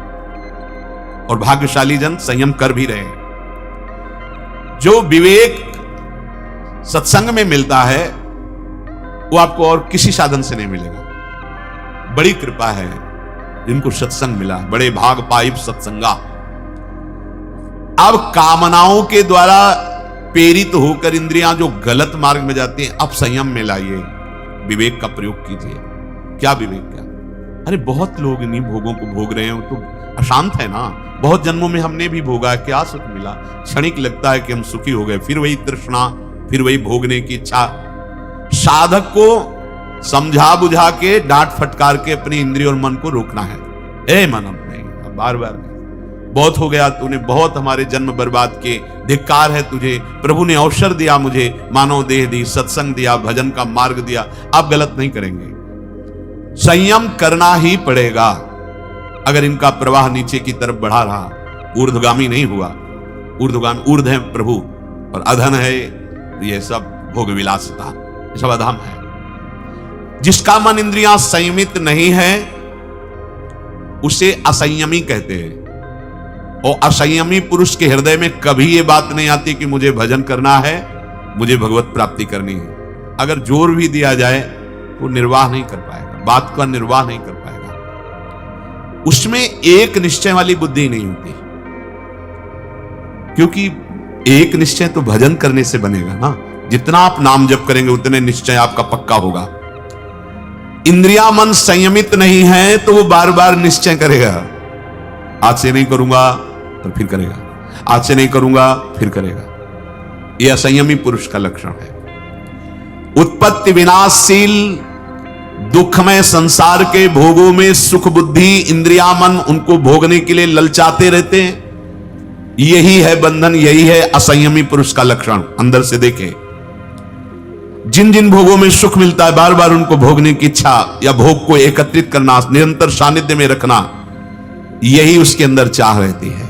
और भाग्यशाली जन संयम कर भी रहे हैं। जो विवेक सत्संग में मिलता है, वो आपको और किसी साधन से नहीं मिलेगा। बड़ी कृपा है जिनको सत्संग मिला, बड़े भाग पाइप सत्संगा। अब कामनाओं के द्वारा प्रेरित होकर इंद्रियां जो गलत मार्ग में जाती हैं, अब संयम में लाइए, विवेक का प्रयोग कीजिए। क्या विवेक क्या? अरे बहुत लोग इन्हीं भोगों को भोग रहे हैं, तो अशांत है ना। बहुत जन्मों में हमने भी भोगा, क्या सुख मिला, क्षणिक लगता है कि हम सुखी हो गए, फिर वही तृष्णा, फिर वही भोगने की इच्छा। साधक को समझा बुझा के, डांट फटकार के अपनी इंद्रिय और मन को रोकना है। ए मन, अब नहीं, अब बार बार नहीं, बहुत हो गया, तूने बहुत हमारे जन्म बर्बाद किए, धिक्कार है तुझे। प्रभु ने अवसर दिया, मुझे मानव देह दी, सत्संग दिया, भजन का मार्ग दिया, आप गलत नहीं करेंगे। संयम करना ही पड़ेगा। अगर इनका प्रवाह नीचे की तरफ बढ़ा रहा, ऊर्ध्वगामी नहीं हुआ। ऊर्ध्वगामी, ऊर्ध्व है प्रभु और अधन है ये सब भोग विलासता, ये सब अधम है। जिसका मन इंद्रियां संयमित नहीं है, उसे असंयमी कहते हैं। और असंयमी पुरुष के हृदय में कभी ये बात नहीं आती कि मुझे भजन करना है, मुझे भगवत प्राप्ति करनी है। अगर जोर भी दिया जाए वो निर्वाह नहीं कर पाएगा, बात का निर्वाह नहीं कर पाएगा। उसमें एक निश्चय वाली बुद्धि नहीं होती, क्योंकि एक निश्चय तो भजन करने से बनेगा ना। जितना आप नाम जप करेंगे उतने निश्चय आपका पक्का होगा। इंद्रिया मन संयमित नहीं है तो वो बार बार निश्चय करेगा, आज से नहीं करूंगा तो फिर करेगा, आज से नहीं करूंगा फिर करेगा। यह असंयमी पुरुष का लक्षण है। उत्पत्ति विनाशशील दुखमय संसार के भोगों में सुख बुद्धि इंद्रिया मन उनको भोगने के लिए ललचाते रहते हैं। यही है बंधन, यही है असंयमी पुरुष का लक्षण। अंदर से देखें, जिन जिन भोगों में सुख मिलता है बार बार उनको भोगने की इच्छा या भोग को एकत्रित करना, निरंतर सानिध्य में रखना, यही उसके अंदर चाह रहती है।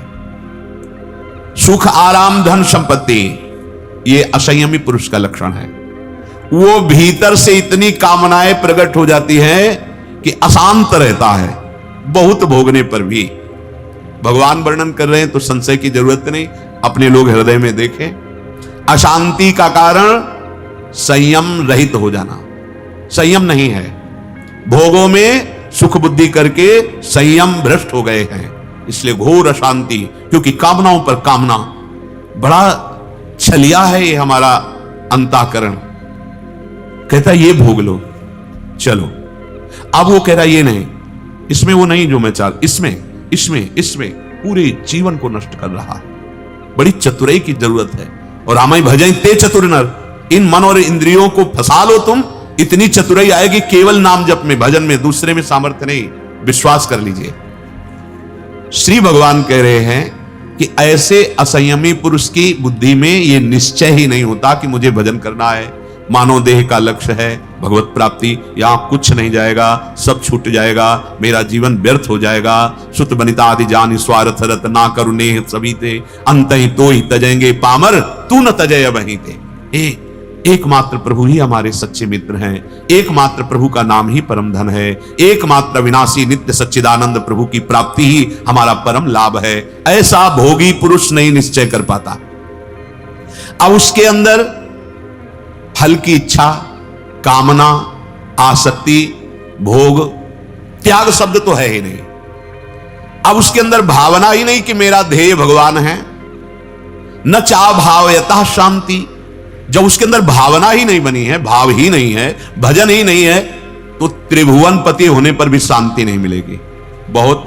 सुख आराम धन संपत्ति, ये असंयमी पुरुष का लक्षण है। वो भीतर से इतनी कामनाएं प्रकट हो जाती है कि अशांत रहता है बहुत भोगने पर भी। भगवान वर्णन कर रहे हैं तो संशय की जरूरत नहीं, अपने लोग हृदय में देखें। अशांति का कारण संयम रहित हो जाना, संयम नहीं है। भोगों में सुख बुद्धि करके संयम भ्रष्ट हो गए हैं, इसलिए घोर अशांति। क्योंकि कामनाओं पर कामना, बड़ा छलिया है ये हमारा अंतःकरण। कहता ये भोग लो चलो, अब वो कह रहा ये नहीं, इसमें वो नहीं जो मैं चाह, इसमें पूरे जीवन को नष्ट कर रहा है। बड़ी चतुराई की जरूरत है। और रामाई भजन ते चतुर नर, इन मन और इंद्रियों को फंसा लो तुम, इतनी चतुराई आएगी केवल नाम जप में, भजन में, दूसरे में सामर्थ्य नहीं। विश्वास कर लीजिए। श्री भगवान कह रहे हैं कि ऐसे असंयमी पुरुष की बुद्धि में यह निश्चय ही नहीं होता कि मुझे भजन करना है, मानव देह का लक्ष्य है भगवत प्राप्ति, यहां कुछ नहीं जाएगा, सब छूट जाएगा, मेरा जीवन व्यर्थ हो जाएगा। सुत बनिता आदि जान स्वार्थ रत ना करुणे सभी थे, अंत ही तो ही तजेंगे पामर, तू न तजय वहीं थे। एकमात्र प्रभु ही हमारे सच्चे मित्र हैं, एकमात्र प्रभु का नाम ही परम धन है, एकमात्र विनाशी नित्य सच्चिदानंद प्रभु की प्राप्ति ही हमारा परम लाभ है। ऐसा भोगी पुरुष नहीं निश्चय कर पाता। अब उसके अंदर फल की इच्छा, कामना, आसक्ति, भोग, त्याग शब्द तो है ही नहीं। अब उसके अंदर भावना ही नहीं कि मेरा ध्येय भगवान है, न चा भावयतः शांति। जब उसके अंदर भावना ही नहीं बनी है, भाव ही नहीं है, भजन ही नहीं है, तो त्रिभुवन पति होने पर भी शांति नहीं मिलेगी। बहुत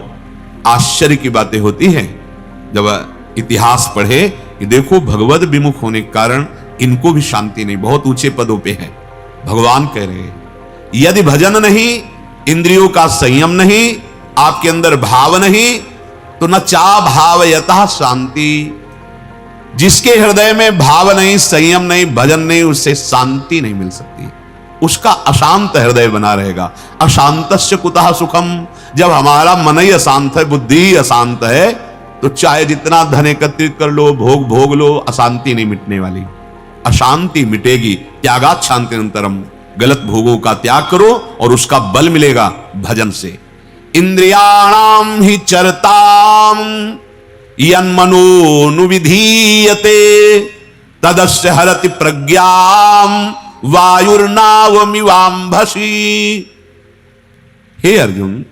आश्चर्य की बातें होती हैं जब इतिहास पढ़े कि देखो भगवत विमुख होने के कारण इनको भी शांति नहीं, बहुत ऊंचे पदों पे है। भगवान कह रहे हैं यदि भजन नहीं, इंद्रियों का संयम नहीं, आपके अंदर भाव नहीं, तो न चा भावयतः शांति। जिसके हृदय में भाव नहीं, संयम नहीं, भजन नहीं, उससे शांति नहीं मिल सकती। उसका अशांत हृदय बना रहेगा। अशांतस्य कुतः सुखम। जब हमारा मन ही अशांत है, बुद्धि ही अशांत है, तो चाहे जितना धन एकत्रित कर लो, भोग लो, अशांति नहीं मिटने वाली। अशांति मिटेगी त्यागात् शांतिरंतरम। गलत भोगों का त्याग करो और उसका बल मिलेगा भजन से। इंद्रियाणाम ही चरताम यन्मनोनुविधीयते तदस्य हरति प्रज्ञाम वायुर्नावमिवाम्भसी। हे अर्जुन,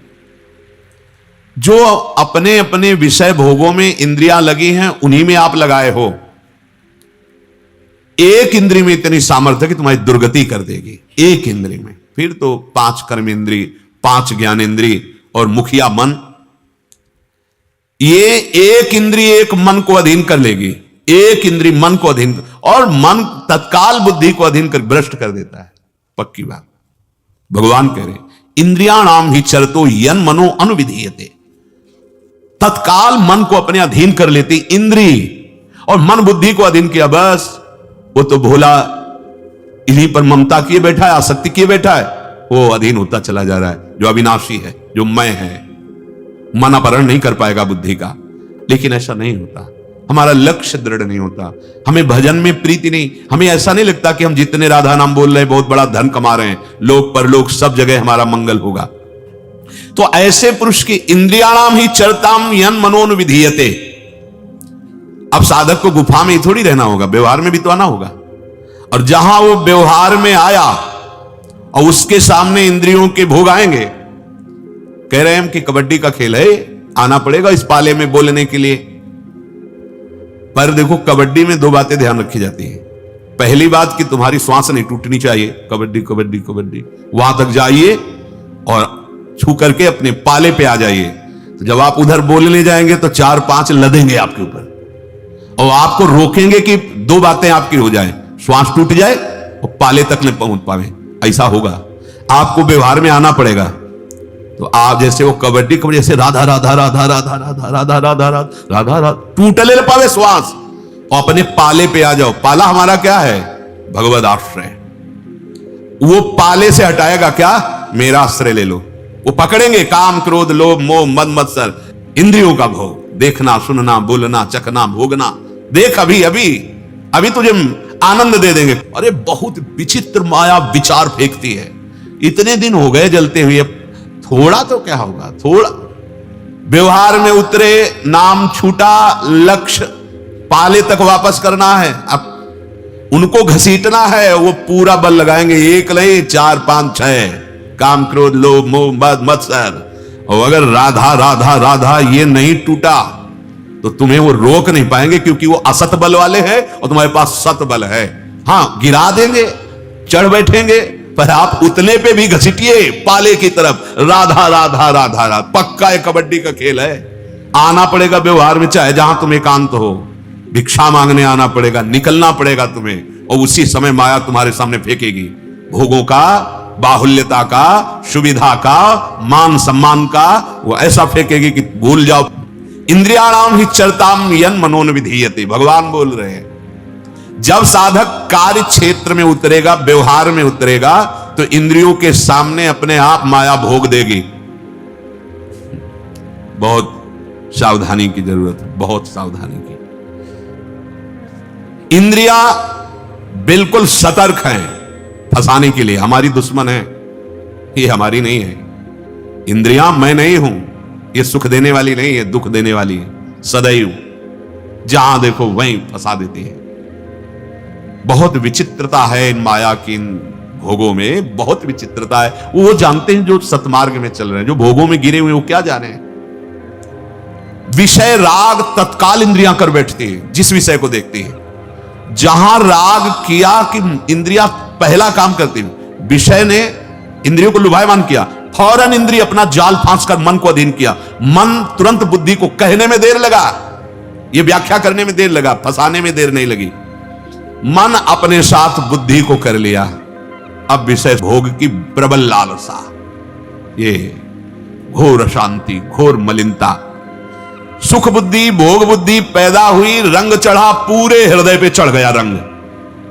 जो अपने अपने विषय भोगों में इंद्रियां लगी हैं उन्हीं में आप लगाए हो। एक इंद्री में इतनी सामर्थ्य कि तुम्हारी दुर्गति कर देगी, एक इंद्री में। फिर तो 5 कर्म इंद्री, 5 ज्ञान इंद्री और मुखिया मन, ये एक इंद्री एक मन को अधीन कर लेगी। एक इंद्री मन को अधीन, और मन तत्काल बुद्धि को अधीन कर भ्रष्ट कर देता है। पक्की बात। भगवान कह रहे इंद्रियाणाम ही चरतो यन मनो अनुविधीयते। तत्काल मन को अपने अधीन कर लेती इंद्री, और मन बुद्धि को अधीन किया, बस वो तो भोला इन्हीं पर ममता किए बैठा है, आसक्ति किए बैठा है, वो अधीन होता चला जा रहा है। जो अविनाशी है, जो मैं है, मन अपहरण नहीं कर पाएगा बुद्धि का। लेकिन ऐसा नहीं होता, हमारा लक्ष्य दृढ़ नहीं होता, हमें भजन में प्रीति नहीं, हमें ऐसा नहीं लगता कि हम जितने राधा नाम बोल रहे हैं बहुत बड़ा धन कमा रहे हैं, लोक परलोक सब जगह हमारा मंगल होगा। तो ऐसे पुरुष की इंद्रियाणाम ही चरताम यन मनोनुविधीयते। अब साधक को गुफा में ही थोड़ी रहना होगा, व्यवहार में भी तो आना होगा। और जहां वो व्यवहार में आया और उसके सामने इंद्रियों के भोग आएंगे, कह रहे हैं कि कबड्डी का खेल है, आना पड़ेगा इस पाले में बोलने के लिए। पर देखो कबड्डी में 2 बातें ध्यान रखी जाती है। पहली बात कि तुम्हारी श्वास नहीं टूटनी चाहिए, कबड्डी कबड्डी कबड्डी, वहां तक जाइए और छू करके अपने पाले पे आ जाइए। तो जब आप उधर बोलने जाएंगे तो 4-5 लदेंगे आपके ऊपर और आपको रोकेंगे कि 2 बातें आपकी हो जाए, श्वास टूट जाए और पाले तक न पहुंच पावे। ऐसा होगा, आपको व्यवहार में आना पड़ेगा। तो आप जैसे वो कबड्डी कबड्डी जैसे राधा राधा राधा राधा राधा राधा राधा राधा राधा टूटले न पावे श्वास और अपने पाले पे आ जाओ। पाला हमारा क्या है? भगवद आश्रय। वो पाले से हटाएगा क्या? मेरा आश्रय ले लो। वो पकड़ेंगे काम क्रोध लोभ मोह मद मत्सर, इंद्रियों का भोग, देखना सुनना बोलना चखना भोगना। देख अभी अभी अभी तुझे आनंद दे देंगे। अरे बहुत विचित्र माया विचार फेंकती है। इतने दिन हो गए जलते हुए, थोड़ा तो क्या होगा, थोड़ा व्यवहार में उतरे, नाम छूटा, लक्ष्य पाले तक वापस करना है। अब उनको घसीटना है, वो पूरा बल लगाएंगे, 1 नहीं 4 5 6 काम क्रोध लोभ मोह मद मत्सर। और अगर राधा राधा राधा ये नहीं टूटा तो तुम्हें वो रोक नहीं पाएंगे, क्योंकि वो असत बल वाले हैं और तुम्हारे पास सत बल है। हां गिरा देंगे, चढ़ बैठेंगे, पर आप उतने पे भी घसीटिए पाले की तरफ। राधा राधा राधा राधा पक्का एक कबड्डी का खेल है। आना पड़ेगा व्यवहार में, चाहे जहां तुम एकांत हो, भिक्षा मांगने आना पड़ेगा, निकलना पड़ेगा तुम्हें। और उसी समय माया तुम्हारे सामने फेंकेगी भोगों का, बाहुल्यता का, सुविधा का, मान सम्मान का। वो ऐसा फेंकेगी कि भूल जाओ। इंद्रियाणाम ही चरताम यन मनोन विधीयते, भगवान बोल रहे हैं। जब साधक कार्य क्षेत्र में उतरेगा, व्यवहार में उतरेगा, तो इंद्रियों के सामने अपने आप माया भोग देगी। बहुत सावधानी की जरूरत है, बहुत सावधानी की। इंद्रियां बिल्कुल सतर्क हैं फंसाने के लिए, हमारी दुश्मन है, ये हमारी नहीं है। इंद्रियां मैं नहीं हूं, ये सुख देने वाली नहीं है, दुख देने वाली है। सदैव जहां देखो वहीं फंसा देती है। बहुत विचित्रता है इन माया की, इन भोगों में बहुत विचित्रता है। वो जानते हैं जो सतमार्ग में चल रहे हैं, जो भोगों में गिरे हुए वो क्या जाने। विषय राग तत्काल इंद्रियां कर बैठती है, जिस विषय को देखती है। जहां राग किया कि इंद्रियां पहला काम करती है। विषय ने इंद्रियों को लुभायमान किया, फौरन इंद्रिय अपना जाल फांस कर मन को अधीन किया। मन तुरंत बुद्धि को कहने में देर लगा, यह व्याख्या करने में देर लगा, फंसाने में देर नहीं लगी। मन अपने साथ बुद्धि को कर लिया। अब विषय भोग की प्रबल लालसा, ये घोर अशांति, घोर मलिनता। सुख बुद्धि भोग बुद्धि पैदा हुई, रंग चढ़ा, पूरे हृदय पे चढ़ गया रंग।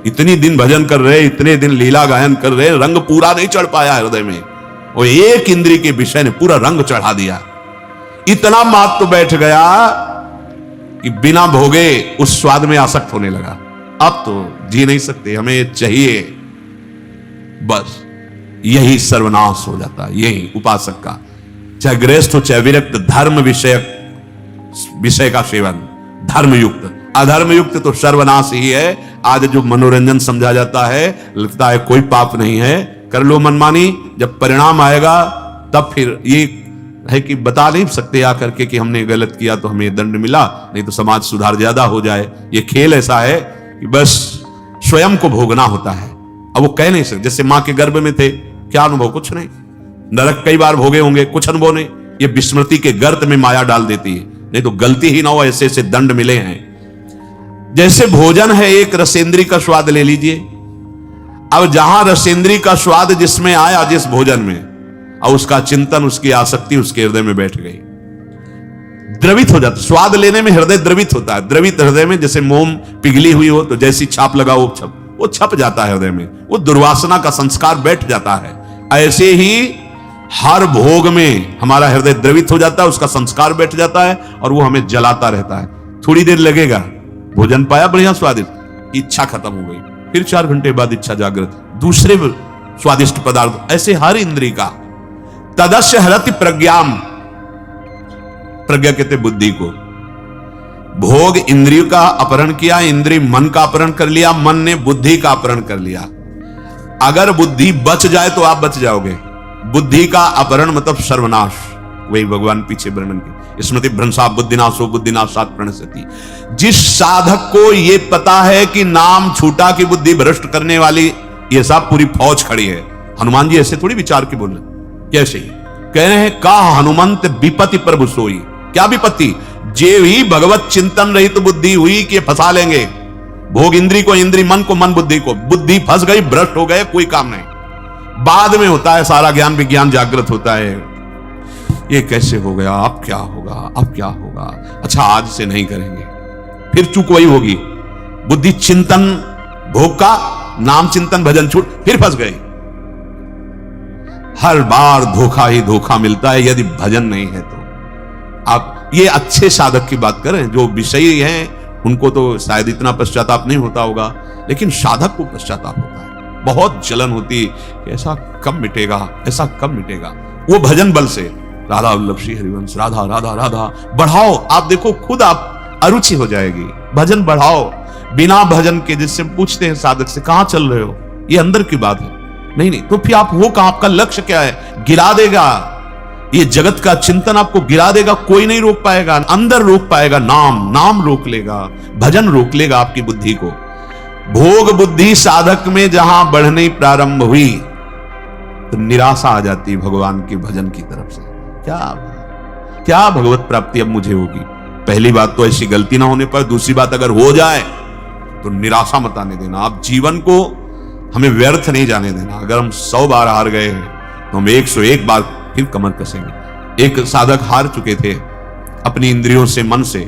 इतनी दिन भजन कर रहे, इतने दिन लीला गायन कर रहे, रंग पूरा नहीं चढ़ पाया हृदय में। और एक इंद्रिय के विषय ने पूरा रंग चढ़ा दिया। इतना मात तो बैठ गया कि बिना भोगे उस स्वाद में आसक्त होने लगा। अब तो जी नहीं सकते, हमें चाहिए, बस यही सर्वनाश हो जाता है। यही उपासक का, चाहे गृहस्थ हो चाहे विरक्त, धर्म विषय का सेवन, धर्म युक्त। अधर्म युक्त तो सर्वनाश ही है। आज जो मनोरंजन समझा जाता है, लगता है कोई पाप नहीं है, कर लो मनमानी, जब परिणाम आएगा तब फिर ये है कि बता नहीं सकते आकर के कि हमने गलत किया तो हमें दंड मिला, नहीं तो समाज सुधार ज्यादा हो जाए। ये खेल ऐसा है कि बस स्वयं को भोगना होता है। अब वो कह नहीं सकते, जैसे मां के गर्भ में थे, क्या अनुभव? कुछ नहीं। नरक कई बार भोगे होंगे, कुछ अनुभव नहीं। ये विस्मृति के गर्त में माया डाल देती है, नहीं तो गलती ही ना हो, ऐसे ऐसे दंड मिले हैं। जैसे भोजन है, एक रसेंद्री का स्वाद ले लीजिए। अब जहां रसेंद्री का स्वाद जिसमें आया, जिस भोजन में, और उसका चिंतन, उसकी आसक्ति उसके हृदय में बैठ गई, द्रवित हो जाता। स्वाद लेने में हृदय द्रवित होता है। द्रवित हृदय में जैसे मोम पिघली हुई हो तो जैसी छाप लगा वो छप जाता है हृदय में, वो दुर्वासना का संस्कार बैठ जाता है। ऐसे ही हर भोग में हमारा हृदय द्रवित हो जाता है, उसका संस्कार बैठ जाता है और वो हमें जलाता रहता है। थोड़ी देर लगेगा, भोजन पाया बढ़िया स्वादिष्ट, इच्छा खत्म हो गई, फिर 4 घंटे बाद इच्छा जागृत, दूसरे स्वादिष्ट पदार्थ। ऐसे हर इंद्रिय का तदस्य हरति प्रज्ञाम, प्रज्ञा कहते बुद्धि को। भोग इंद्रिय का अपहरण किया, इंद्रिय मन का अपहरण कर लिया, मन ने बुद्धि का अपहरण कर लिया। अगर बुद्धि बच जाए तो आप बच जाओगे। बुद्धि का अपहरण मतलब सर्वनाश, वही भगवान पीछे वर्णन की स्मृति भ्रंशा बुद्धिनाशो बुद्धिनाशात् प्रणश्यति। जिस साधक को ये पता है कि नाम छूटा की बुद्धि भ्रष्ट करने वाली ये सब पूरी फौज खड़ी है। हनुमान जी ऐसे थोड़ी विचार के बोल रहे, कैसे ही कह रहे हैं का हनुमंत विपत्ति प्रभु सोई। क्या विपत्ति? जे ही भगवत चिंतन रहित बुद्धि हुई कि फंसा लेंगे भोग इंद्री को इंद्री, मन को मन, बुद्धि को बुद्धि, फंस गई, भ्रष्ट हो गए, कोई काम नहीं। बाद में होता है सारा ज्ञान विज्ञान जागृत होता है, ये कैसे हो गया, अब क्या होगा, अब क्या होगा, अच्छा आज से नहीं करेंगे, फिर चूक वही होगी। बुद्धि चिंतन भोग का, नाम चिंतन भजन छूट, फिर फंस गई। हर बार धोखा ही धोखा मिलता है यदि भजन नहीं है तो। आप ये अच्छे साधक की बात करें, जो विषयी हैं उनको तो शायद इतना पश्चाताप नहीं होता होगा, लेकिन साधक को पश्चाताप होता है, बहुत जलन होती कि ऐसा कब मिटेगा, ऐसा कब मिटेगा। वो भजन बल से राधा वल्लभ श्री हरिवंश, राधा राधा राधा बढ़ाओ, आप देखो खुद आप अरुचि हो जाएगी। भजन बढ़ाओ बिना भजन के। जिससे पूछते हैं साधक से कहां चल रहे हो, ये अंदर की बात है, नहीं तो फिर आप वो कहां, आपका लक्ष्य क्या है, गिरा देगा ये जगत का चिंतन, आपको गिरा देगा, कोई नहीं रोक पाएगा। अंदर रोक पाएगा नाम रोक लेगा, भजन रोक लेगा आपकी बुद्धि को। भोग बुद्धि साधक में जहां बढ़नी प्रारंभ हुई तो निराशा आ जाती है भगवान के भजन की तरफ से। क्या भगवत प्राप्ति अब मुझे होगी। पहली बात तो ऐसी गलती ना होने पर, दूसरी बात अगर हो जाए तो निराशा मत आने देना। आप जीवन को हमें व्यर्थ नहीं जाने देना। अगर हम 100 बार हार गए हैं तो हम 101 बार फिर कमर कसेंगे। एक साधक हार चुके थे अपनी इंद्रियों से, मन से,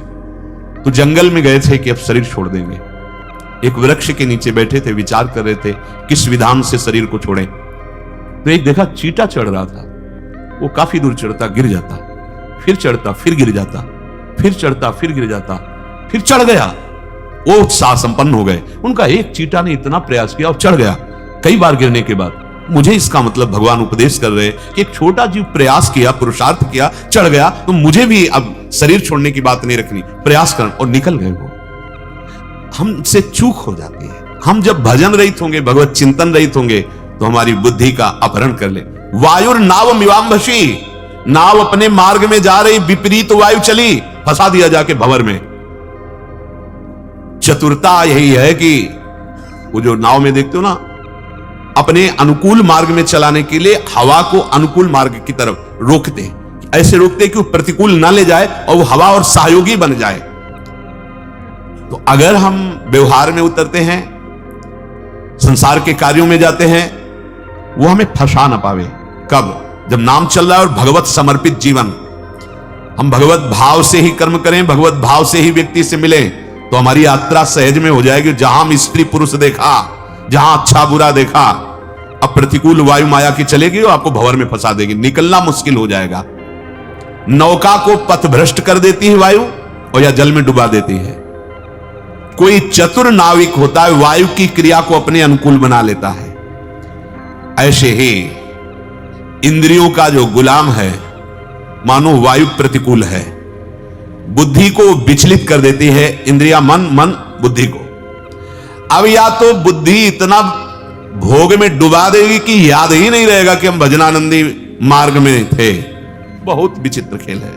तो जंगल में गए थे कि अब शरीर छोड़ देंगे। एक वृक्ष के नीचे बैठे थे, विचार कर रहे थे किस विधान से शरीर को छोड़ें। तो एक देखा चींटा चढ़ रहा था, वो काफी दूर चढ़ता गिर जाता, फिर चढ़ता फिर गिर जाता, फिर चढ़ता फिर गिर जाता, फिर चढ़ गया। वो उत्साह संपन्न हो गए। उनका एक चींटा ने इतना प्रयास किया और चढ़ गया कई बार गिरने के बाद। मुझे इसका मतलब भगवान उपदेश कर रहे हैं कि एक छोटा जीव प्रयास किया, पुरुषार्थ किया, चढ़ गया, तो मुझे भी अब शरीर छोड़ने की बात नहीं रखनी, प्रयास करना, और निकल गए वो। हमसे चूक हो जाती है। हम जब भजन रहित होंगे, भगवत चिंतन रहित होंगे, तो हमारी बुद्धि का अपहरण कर ले। वायुर नाव मिवाम्भसी, नाव अपने मार्ग में जा रही, विपरीत वायु चली, फंसा दिया जाके भंवर में। चतुरता यही है कि वो जो नाव में देखते हो ना, अपने अनुकूल मार्ग में चलाने के लिए हवा को अनुकूल मार्ग की तरफ रोकते, ऐसे रोकते कि वो प्रतिकूल ना ले जाए और वो हवा और सहयोगी बन जाए। तो अगर हम व्यवहार में उतरते हैं, संसार के कार्यों में जाते हैं, वो हमें फंसा ना पावे। कब? जब नाम चल रहा है और भगवत समर्पित जीवन, हम भगवत भाव से ही कर्म करें, भगवत भाव से ही व्यक्ति से मिलें, तो हमारी यात्रा सहज में हो जाएगी। जहां हम स्त्री पुरुष देखा, जहां अच्छा बुरा देखा, अब प्रतिकूल वायु माया की चलेगी और आपको भंवर में फंसा देगी, निकलना मुश्किल हो जाएगा। नौका को पथ भ्रष्ट कर देती है वायु और या जल में डुबा देती है। कोई चतुर नाविक होता है, वायु की क्रिया को अपने अनुकूल बना लेता है। ऐसे ही इंद्रियों का जो गुलाम है, मानो वायु प्रतिकूल है, बुद्धि को विचलित कर देती है इंद्रिया, मन बुद्धि को। अब या तो बुद्धि इतना भोग में डुबा देगी कि याद ही नहीं रहेगा कि हम भजनानंदी मार्ग में थे। बहुत विचित्र खेल है।